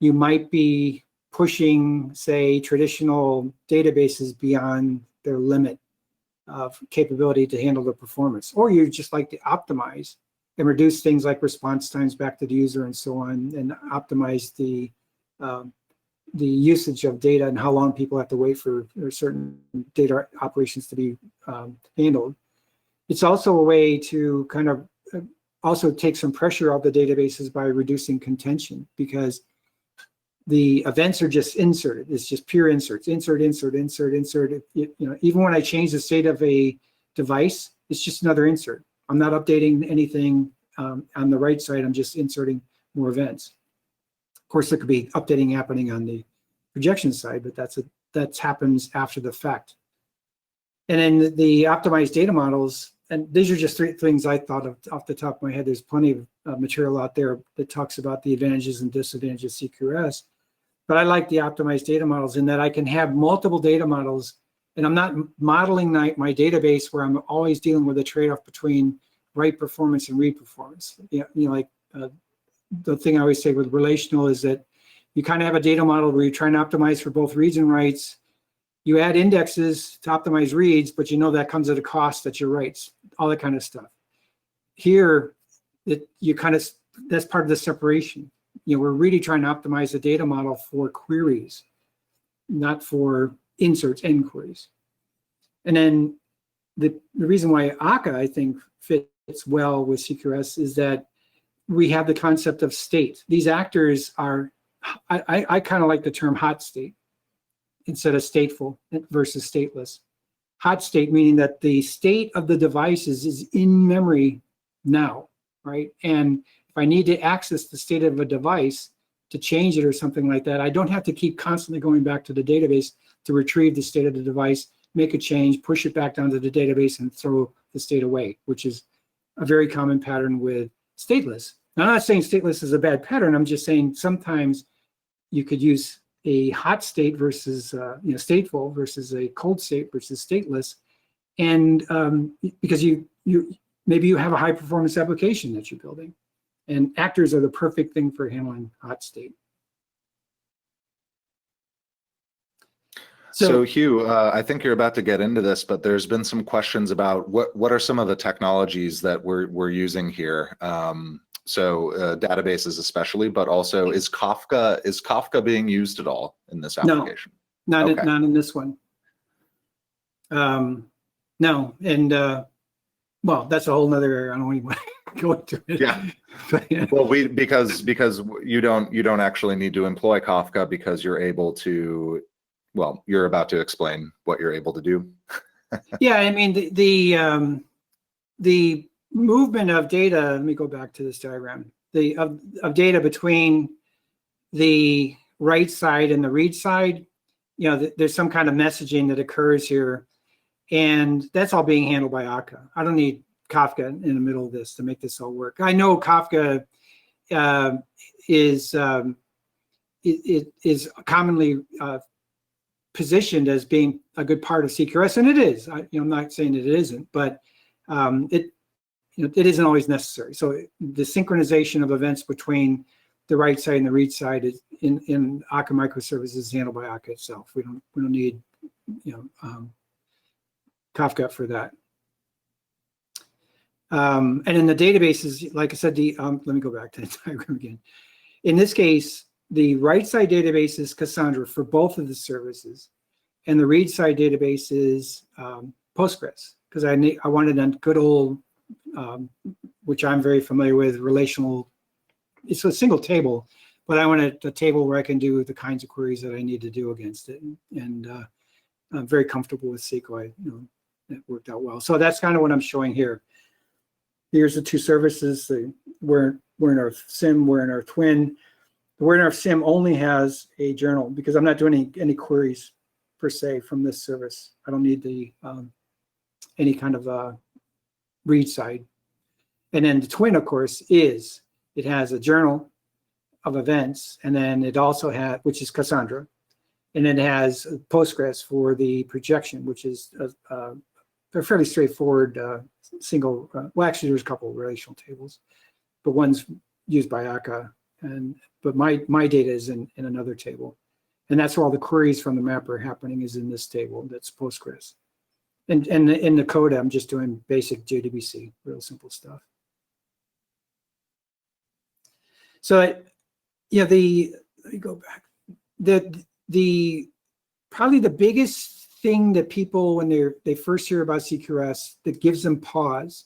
might be pushing, say, traditional databases beyond their limit of capability to handle the performance, or you just like to optimize and reduce things like response times back to the user and so on, and optimize the usage of data and how long people have to wait for certain data operations to be handled. It's also a way to kind of also take some pressure off the databases by reducing contention, because the events are just inserted. It's just pure inserts, insert, insert, insert, insert. Even when I change the state of a device, it's just another insert. I'm not updating anything on the right side. I'm just inserting more events. Of course, there could be updating happening on the projection side, but that happens after the fact. And then the optimized data models, and these are just 3 things I thought of off the top of my head. There's plenty of material out there that talks about the advantages and disadvantages of CQRS. But I like the optimized data models in that I can have multiple data models, and I'm not modeling my database where I'm always dealing with a trade-off between write performance and read performance. The thing I always say with relational is that you kind of have a data model where you're trying to optimize for both reads and writes. You add indexes to optimize reads, but that comes at a cost at your writes, all that kind of stuff. Here, that's part of the separation. We're really trying to optimize the data model for queries, not for inserts and queries. And then the reason why Akka, I think, fits fits well with CQRS is that we have the concept of state. These actors are, I kind of like the term hot state instead of stateful versus stateless. Hot state meaning that the state of the devices is in memory now, right? And if I need to access the state of a device to change it or something like that, I don't have to keep constantly going back to the database to retrieve the state of the device, make a change, push it back down to the database and throw the state away, which is a very common pattern with stateless. Now, I'm not saying stateless is a bad pattern. I'm just saying sometimes you could use a hot state versus stateful versus a cold state versus stateless, and because maybe you have a high performance application that you're building, and actors are the perfect thing for handling hot state. So Hugh, I think you're about to get into this, but there's been some questions about what are some of the technologies that we're using here. Databases especially, but also is Kafka being used at all in this application? No, not in this one. No, and well, that's a whole nother area. I don't even want to go into it. Yeah. Well, because you don't actually need to employ Kafka because you're able to. Well, you're about to explain what you're able to do. Yeah, I mean the movement of data. Let me go back to this diagram. Of data between the write side and the read side. There's some kind of messaging that occurs here, and that's all being handled by Akka. I don't need Kafka in the middle of this to make this all work. I know Kafka is commonly positioned as being a good part of CQRS, and it is. I'm not saying that it isn't, but it isn't always necessary. So the synchronization of events between the write side and the read side is in Akka Microservices is handled by Akka itself. We don't need Kafka for that. And in the databases, like I said, let me go back to the diagram again. In this case, the write side database is Cassandra for both of the services, and the read side database is Postgres, because I wanted a good old, which I'm very familiar with, relational. It's a single table, but I wanted a table where I can do the kinds of queries that I need to do against it, and I'm very comfortable with SQL. It worked out well. So that's kind of what I'm showing here. Here's the two services. We're in our SIM, we're in our twin. We're in our SIM only has a journal because I'm not doing any queries per se from this service. I don't need the any kind of read side. And then the twin, of course, it has a journal of events, and then it also has, which is Cassandra, and it has Postgres for the projection, which is a fairly straightforward single. Well, actually, there's a couple of relational tables, but one's used by Akka, but my data is in another table, and that's where all the queries from the mapper happening is in this table. That's Postgres, and in the code I'm just doing basic JDBC, real simple stuff. So let me go back. The probably the biggest thing that people, when they first hear about CQRS, that gives them pause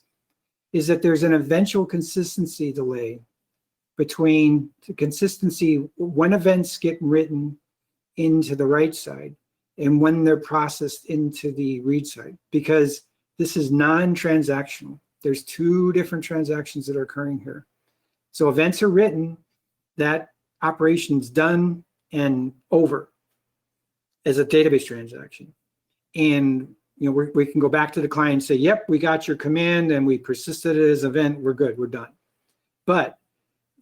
is that there's an eventual consistency delay between the consistency when events get written into the write side and when they're processed into the read side, because this is non-transactional. There's two different transactions that are occurring here. So events are written, that operation's done and over as a database transaction. And we can go back to the client and say, yep, we got your command and we persisted it as an event, we're good, we're done. But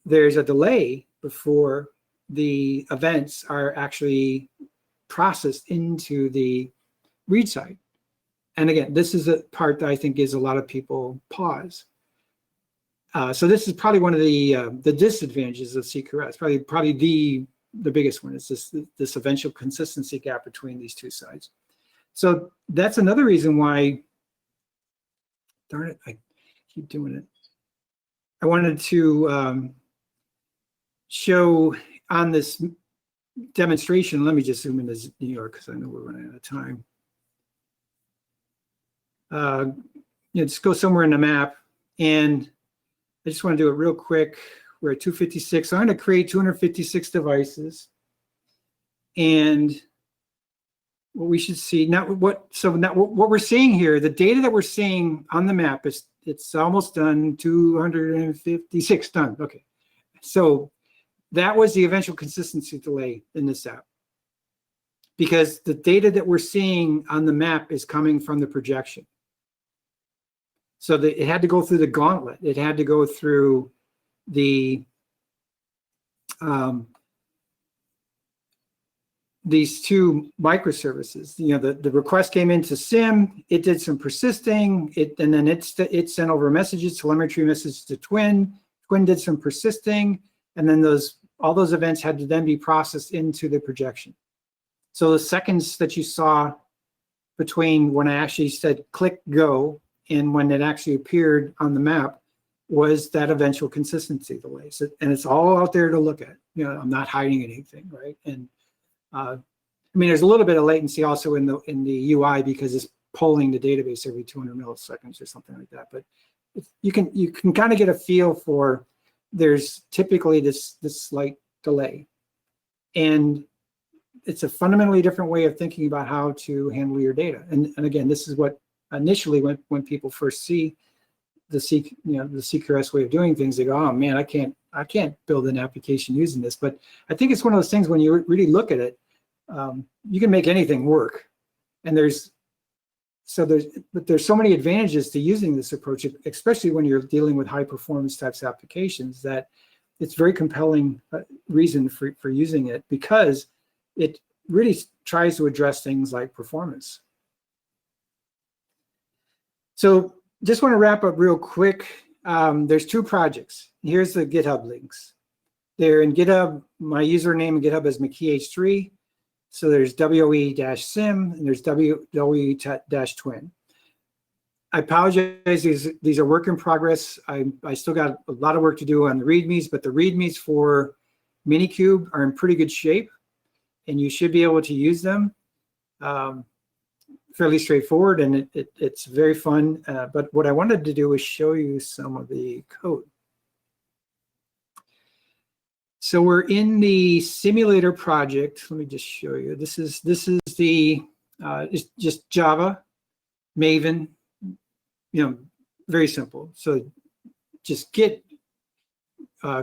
there's a delay before the events are actually processed into the read side. And again, this is a part that I think gives a lot of people pause. So this is probably one of the disadvantages of CQRS. Probably the biggest one is this eventual consistency gap between these two sides. So that's another reason why, darn it, I keep doing it. I wanted to show on this demonstration, let me just zoom into New York because I know we're running out of time. Just go somewhere in the map And I just want to do it real quick. We're at 256. So I'm going to create 256 devices. And what we should see now, what we're seeing here, the data that we're seeing on the map is it's almost done, 256 done. Okay. So that was the eventual consistency delay in this app, because the data that we're seeing on the map is coming from the projection. So it had to go through the gauntlet. It had to go through the these two microservices. You know, the request came into SIM, it did some persisting, and then it sent over messages, telemetry messages to Twin. Twin did some persisting, and then all those events had to then be processed into the projection. So the seconds that you saw between when I actually said click go and when it actually appeared on the map was that eventual consistency delay. So, and it's all out there to look at. You know, I'm not hiding anything, right? And I mean, there's a little bit of latency also in the UI because it's polling the database every 200 milliseconds or something like that. But you can kind of get a feel for there's typically this slight delay, and it's a fundamentally different way of thinking about how to handle your data. And again, this is what initially when people first see the CQRS way of doing things, they go, oh man, I can't build an application using this. But I think it's one of those things when you really look at it, you can make anything work. And there's so many advantages to using this approach, especially when you're dealing with high performance types of applications, that it's very compelling reason for using it, because it really tries to address things like performance. So just want to wrap up real quick. There's two projects. Here's the GitHub links. They're in GitHub. My username in GitHub is McKee-H3. So there's WOE-sim and there's WOE-twin. I apologize, these are work in progress. I still got a lot of work to do on the READMEs, but the READMEs for Minikube are in pretty good shape, and you should be able to use them. Fairly straightforward, and it's very fun. But what I wanted to do is show you some of the code. So we're in the simulator project. Let me just show you. This is the it's just Java, Maven. You know, very simple. So just git,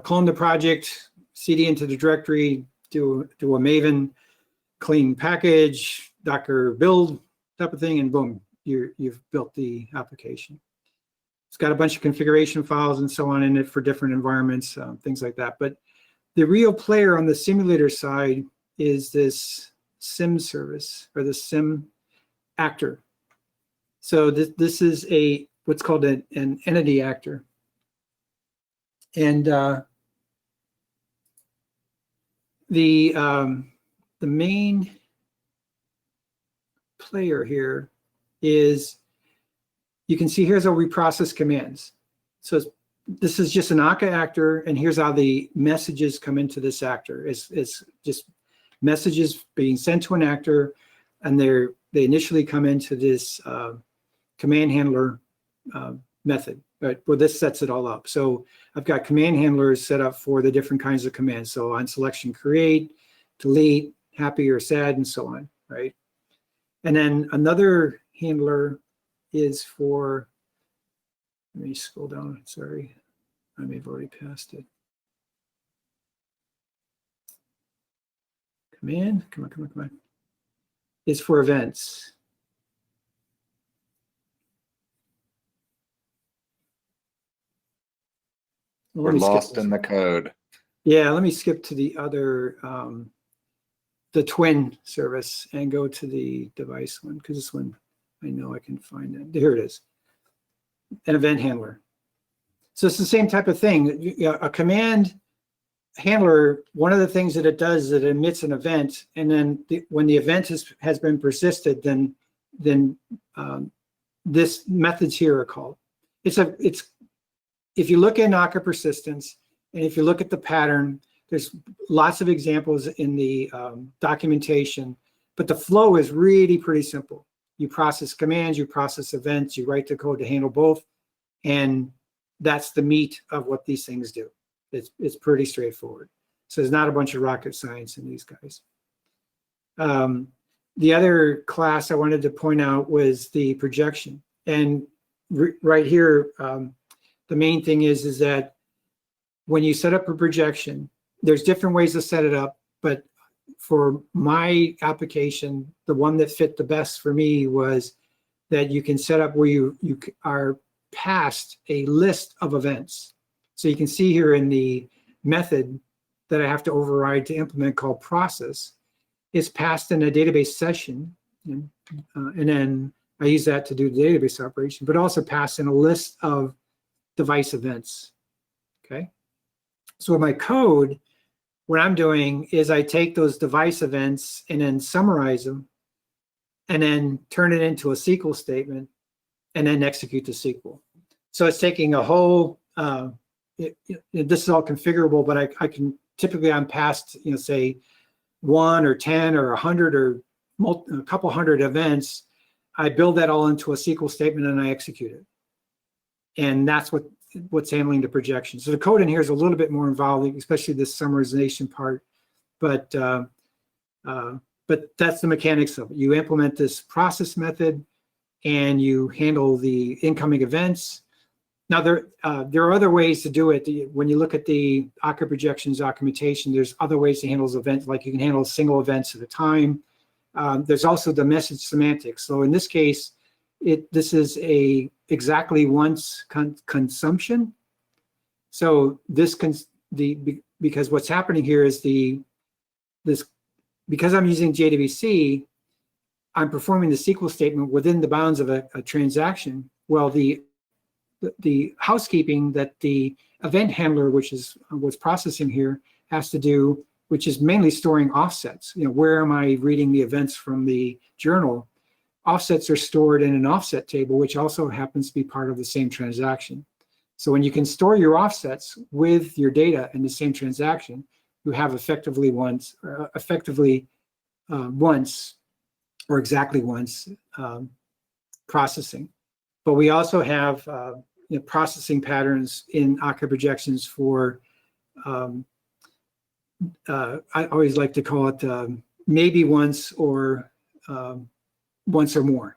clone the project, cd into the directory, do a Maven clean package, Docker build type of thing, and boom, you've built the application. It's got a bunch of configuration files and so on in it for different environments, things like that. But the real player on the simulator side is this SIM service, or the SIM actor. So this is what's called an entity actor. And the main player here is, you can see here's how we process commands. So this is just an Akka actor, and here's how the messages come into this actor. It's just messages being sent to an actor, and they initially come into this command handler method. Right? Well, this sets it all up. So I've got command handlers set up for the different kinds of commands. So on selection, create, delete, happy or sad, and so on, right? And then another handler is for, let me scroll down, sorry, I may have already passed it. Command, come on. Is for events. We're lost in the code. Yeah, let me skip to the other, the twin service, and go to the device one, because this one I know I can find it. Here it is, an event handler. So it's the same type of thing. A command handler, one of the things that it does is it emits an event, and then when the event has been persisted, then this methods here are called. If you look in Akka persistence, and if you look at the pattern, there's lots of examples in the documentation, but the flow is really pretty simple. You process commands, you process events, you write the code to handle both, and that's the meat of what these things do. It's pretty straightforward. So there's not a bunch of rocket science in these guys. The other class I wanted to point out was the projection. And right here, the main thing is that when you set up a projection, there's different ways to set it up, but for my application, the one that fit the best for me was that you can set up where you are past a list of events. So you can see here in the method that I have to override to implement called process, it's passed in a database session, and then I use that to do the database operation, but also pass in a list of device events, okay? So my code, what I'm doing is I take those device events and then summarize them and then turn it into a SQL statement and then execute the SQL. So it's taking a whole, this is all configurable, but I can typically, I'm past, say 1 or 10 or 100 or a couple hundred events. I build that all into a SQL statement and I execute it. And that's what's handling the projection. So the code in here is a little bit more involved, especially this summarization part, but that's the mechanics of it. You implement this process method and you handle the incoming events. Now there are other ways to do it. When you look at the Akka projections documentation, there's other ways to handle those events, like you can handle single events at a time. There's also the message semantics. So in this case, this is a exactly once consumption. So this because what's happening here is because I'm using JWC, I'm performing the SQL statement within the bounds of a transaction. Well, the housekeeping that the event handler, which is what's processing here, has to do, which is mainly storing offsets. Where am I reading the events from the journal? Offsets are stored in an offset table, which also happens to be part of the same transaction. So when you can store your offsets with your data in the same transaction, you have effectively once or exactly once processing. But we also have processing patterns in Akka projections for, I always like to call it maybe once or once or more.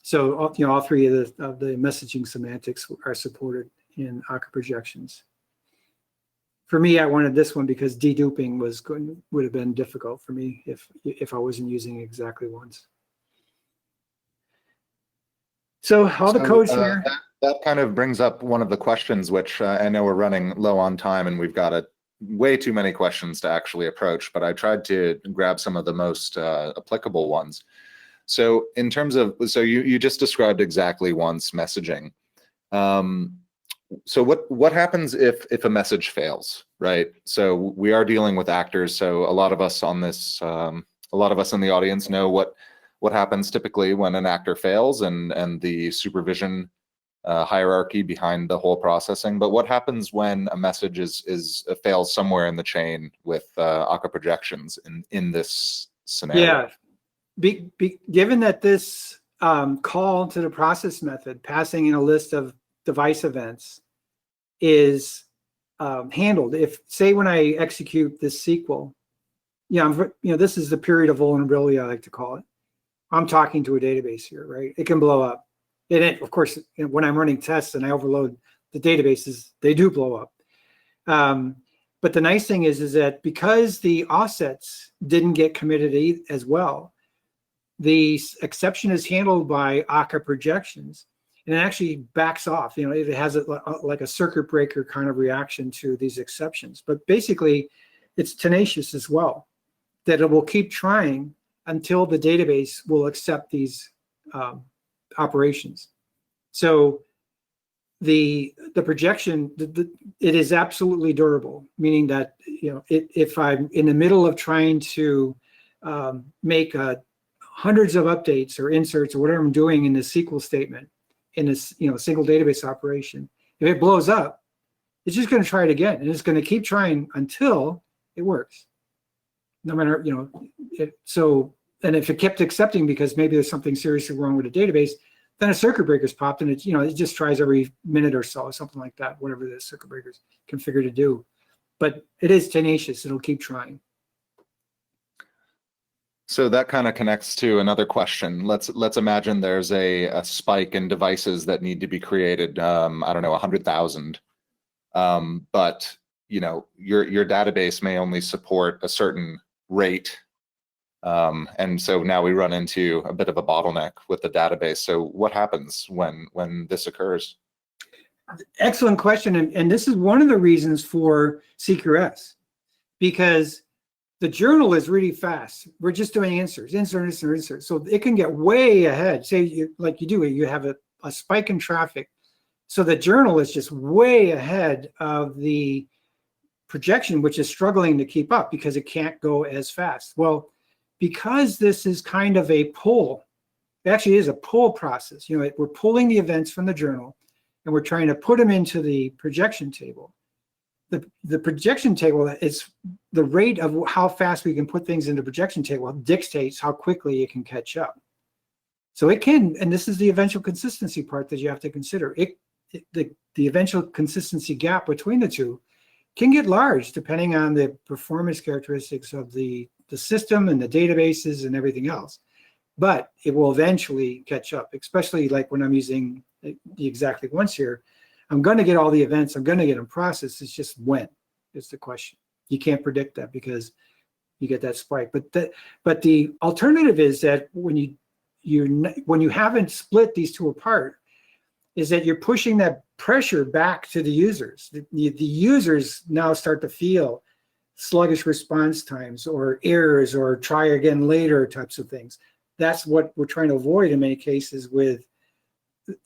So all three of the messaging semantics are supported in Akka projections. For me, I wanted this one because deduping would have been difficult for me if I wasn't using exactly once. So all the codes here. That kind of brings up one of the questions, which I know we're running low on time and we've got way too many questions to actually approach, but I tried to grab some of the most applicable ones. So in terms of, you just described exactly once messaging. So what happens if a message fails, right? So we are dealing with actors. So a lot of us on this, a lot of us in the audience know what happens typically when an actor fails and the supervision hierarchy behind the whole processing. But what happens when a message fails somewhere in the chain with Akka projections in this scenario? Yeah, given that this call to the process method, passing in a list of device events, is handled. If, say, when I execute this SQL, this is the period of vulnerability, I like to call it. I'm talking to a database here, right? It can blow up. Of course, when I'm running tests and I overload the databases, they do blow up. But the nice thing is that because the offsets didn't get committed as well, the exception is handled by Akka projections, and it actually backs off. It has like a circuit breaker kind of reaction to these exceptions. But basically, it's tenacious as well, that it will keep trying until the database will accept these operations. So the projection, it is absolutely durable, meaning that if I'm in the middle of trying to make hundreds of updates or inserts or whatever I'm doing in the SQL statement in this single database operation, if it blows up, it's just going to try it again, and it's going to keep trying until it works. No matter and if it kept accepting because maybe there's something seriously wrong with the database, then a circuit breaker's popped, and it just tries every minute or so, something like that, whatever the circuit breaker's configured to do. But it is tenacious; it'll keep trying. So that kind of connects to another question. Let's imagine there's a spike in devices that need to be created. I don't know, 100,000. But your database may only support a certain rate. And so now we run into a bit of a bottleneck with the database. So what happens when this occurs? Excellent question. And this is one of the reasons for CQRS, because the journal is really fast. We're just doing inserts. So it can get way ahead. Say you have a spike in traffic. So the journal is just way ahead of the projection, which is struggling to keep up because it can't go as fast. Well, because this is kind of a pull, it actually is a pull process. We're pulling the events from the journal and we're trying to put them into the projection table. The projection table is the rate of how fast we can put things into projection table dictates how quickly it can catch up. So it can, and this is the eventual consistency part that you have to consider. The eventual consistency gap between the two can get large depending on the performance characteristics of the system and the databases and everything else. But it will eventually catch up, especially like when I'm using the exactly once here. I'm going to get all the events. I'm going to get them processed. It's just when is the question. You can't predict that because you get that spike. But the alternative is that when you haven't split these two apart, is that you're pushing that pressure back to the users. The users now start to feel sluggish response times or errors or try again later types of things. That's what we're trying to avoid in many cases with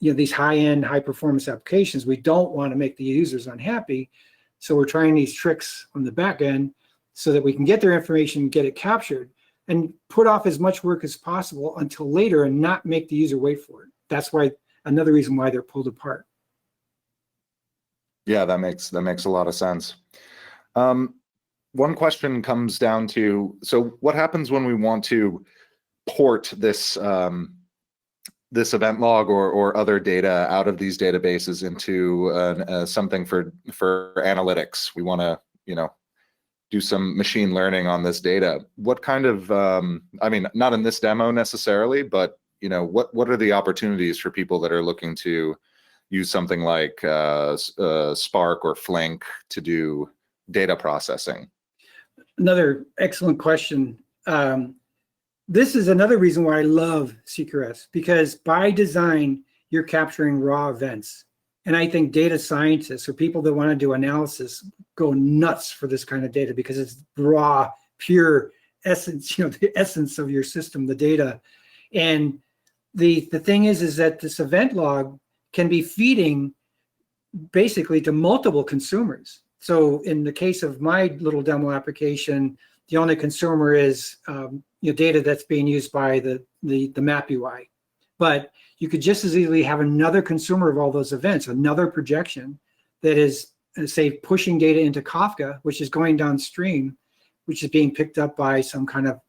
these high-end, high-performance applications. We don't want to make the users unhappy, so we're trying these tricks on the back end so that we can get their information, get it captured, and put off as much work as possible until later and not make the user wait for it. That's why another reason why they're pulled apart. Yeah, that makes a lot of sense. One question comes down to, so what happens when we want to port this this event log or other data out of these databases into something for analytics? We want to do some machine learning on this data. What kind of I mean, not in this demo necessarily, but what are the opportunities for people that are looking to use something like Spark or Flink to do data processing? Another excellent question. This is another reason why I love CQRS, because by design, you're capturing raw events. And I think data scientists or people that want to do analysis go nuts for this kind of data because it's raw, pure essence, the essence of your system, the data. And the thing is that this event log can be feeding basically to multiple consumers. So in the case of my little demo application, the only consumer is data that's being used by the map UI. But you could just as easily have another consumer of all those events, another projection that is, say, pushing data into Kafka, which is going downstream, which is being picked up by some kind of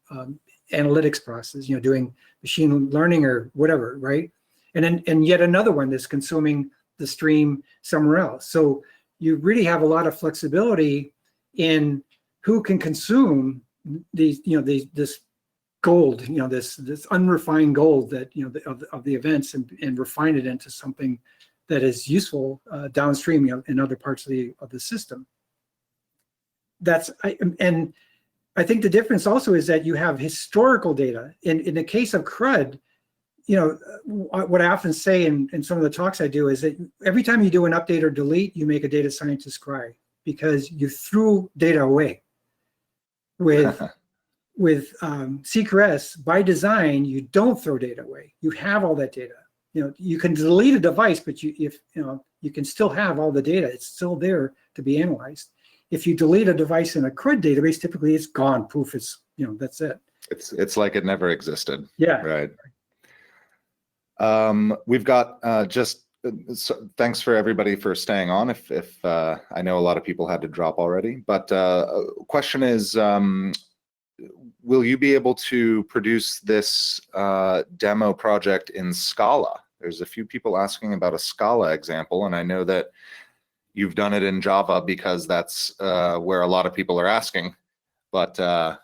analytics process, doing machine learning or whatever, right? And yet another one that's consuming the stream somewhere else. So you really have a lot of flexibility in who can consume these, this gold, this unrefined gold that of the events and refine it into something that is useful downstream, in other parts of the system. And I think the difference also is that you have historical data. In the case of CRUD, what I often say in some of the talks I do is that every time you do an update or delete, you make a data scientist cry because you threw data away. With CQRS, by design, you don't throw data away. You have all that data. You can delete a device, but you can still have all the data. It's still there to be analyzed. If you delete a device in a CRUD database, typically it's gone. Poof, it's that's it. It's like it never existed. Yeah. Right. We've got so thanks for everybody for staying on. If I know a lot of people had to drop already, but question is, will you be able to produce this demo project in Scala? There's a few people asking about a Scala example, and I know that you've done it in Java because that's where a lot of people are asking, but a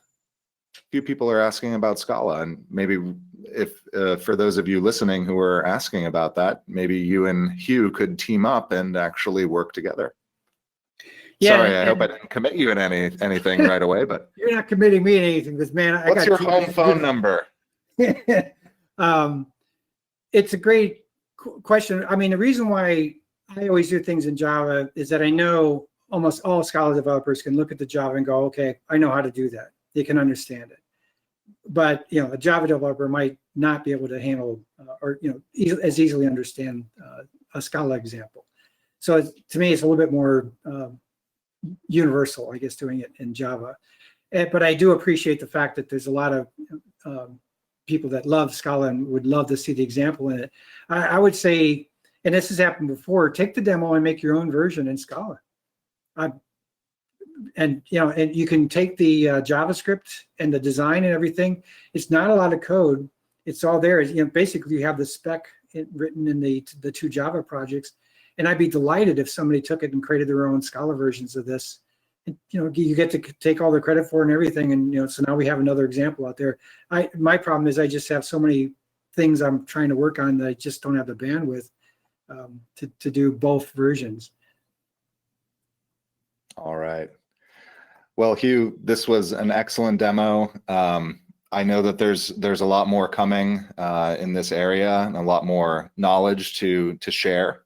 few people are asking about Scala, and maybe if for those of you listening who are asking about that, maybe you and Hugh could team up and actually work together. Yeah, sorry, I hope I didn't commit you in anything right away, but you're not committing me to anything, because man, what's your home phone number? It's a great question. I mean, the reason why I always do things in Java is that I know almost all Scala developers can look at the Java and go, okay, I know how to do that. They can understand it. But a Java developer might not be able to handle or as easily understand a Scala example. So to me, it's a little bit more universal, I guess, doing it in Java. But I do appreciate the fact that there's a lot of people that love Scala and would love to see the example in it. I would say, and this has happened before, take the demo and make your own version in Scala. And you can take the JavaScript and the design and everything. It's not a lot of code. It's all there. Basically, you have the spec written in the two Java projects. And I'd be delighted if somebody took it and created their own Scala versions of this. And, you get to take all the credit for it and everything. And so now we have another example out there. My problem is I just have so many things I'm trying to work on that I just don't have the bandwidth to do both versions. All right. Well, Hugh, this was an excellent demo. I know that there's a lot more coming in this area and a lot more knowledge to share.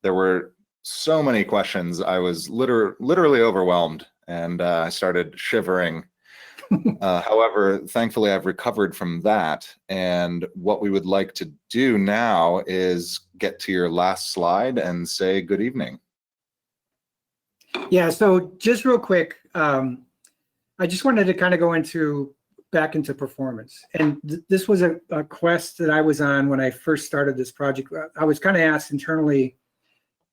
There were so many questions. I was literally overwhelmed, and I started shivering. However, thankfully, I've recovered from that. And what we would like to do now is get to your last slide and say good evening. Yeah, so just real quick, I just wanted to kind of go back into performance. And this was a quest that I was on when I first started this project. I was kind of asked internally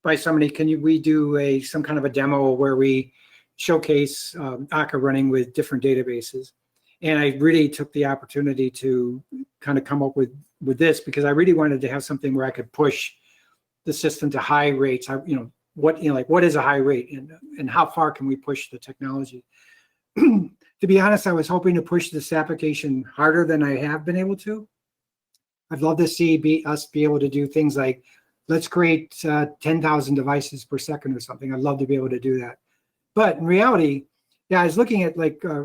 by somebody, we do some kind of a demo where we showcase Akka running with different databases? And I really took the opportunity to kind of come up with this, because I really wanted to have something where I could push the system to high rates. What is a high rate, and how far can we push the technology? To be honest, I was hoping to push this application harder than I have been able to. I'd love to see us be able to do things like, let's create 10,000 devices per second or something. I'd love to be able to do that. But in reality, yeah, I was looking at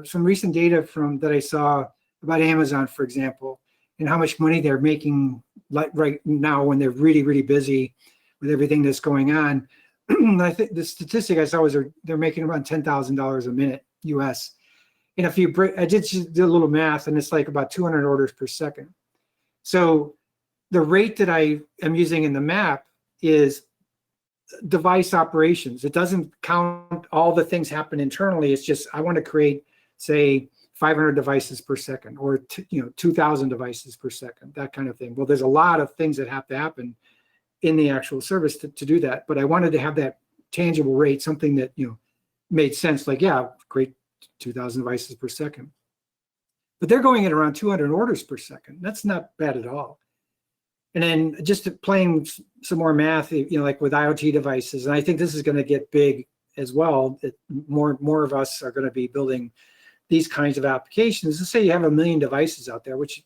some recent data that I saw about Amazon, for example, and how much money they're making right now when they're really, really busy with everything that's going on. I think the statistic I saw was they're making around $10,000 a minute US. And if I did a little math, and it's like about 200 orders per second. So the rate that I am using in the map is device operations. It doesn't count all the things happen internally. It's just, I want to create, say, 500 devices per second, or 2,000 devices per second, that kind of thing. Well, there's a lot of things that have to happen in the actual service to do that. But I wanted to have that tangible rate, something that made sense. Like, yeah, great, 2,000 devices per second. But they're going at around 200 orders per second. That's not bad at all. And then just playing some more math, like with IoT devices, and I think this is going to get big as well. More of us are going to be building these kinds of applications. Let's say you have 1 million devices out there, which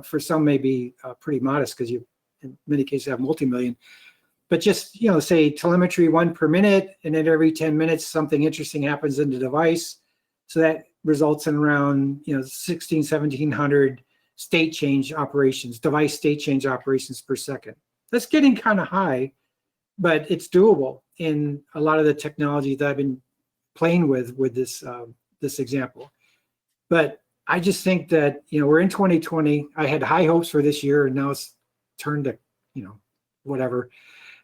for some may be pretty modest, because you, in many cases, have multi-million. But just say telemetry 1 per minute, and then every 10 minutes something interesting happens in the device. So that results in around 1,1700 state change operations, device state change operations per second. That's getting kind of high, but it's doable in a lot of the technology that I've been playing with this example. But I just think that we're in 2020. I had high hopes for this year, and now it's turned to whatever.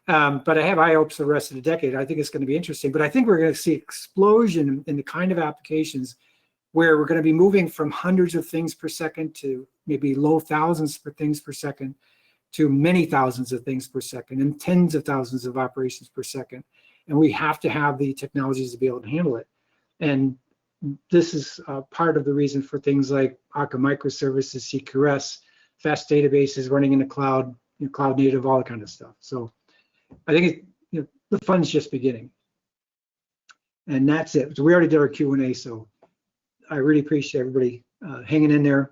But I have high hopes for the rest of the decade. I think it's going to be interesting. But I think we're going to see explosion in the kind of applications where we're going to be moving from hundreds of things per second to maybe low thousands of things per second to many thousands of things per second and tens of thousands of operations per second. And we have to have the technologies to be able to handle it. And this is part of the reason for things like Akka Microservices, CQRS, fast databases running in the cloud, cloud native, all that kind of stuff. So I think the fun's just beginning. And that's it. So we already did our Q&A, so I really appreciate everybody hanging in there.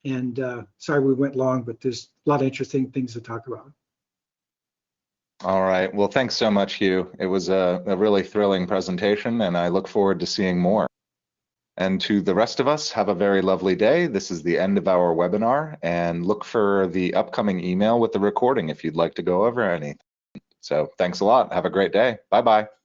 And sorry we went long, but there's a lot of interesting things to talk about. All right. Well, thanks so much, Hugh. It was a really thrilling presentation, and I look forward to seeing more. And to the rest of us, have a very lovely day. This is the end of our webinar, and look for the upcoming email with the recording if you'd like to go over anything. So thanks a lot. Have a great day. Bye-bye.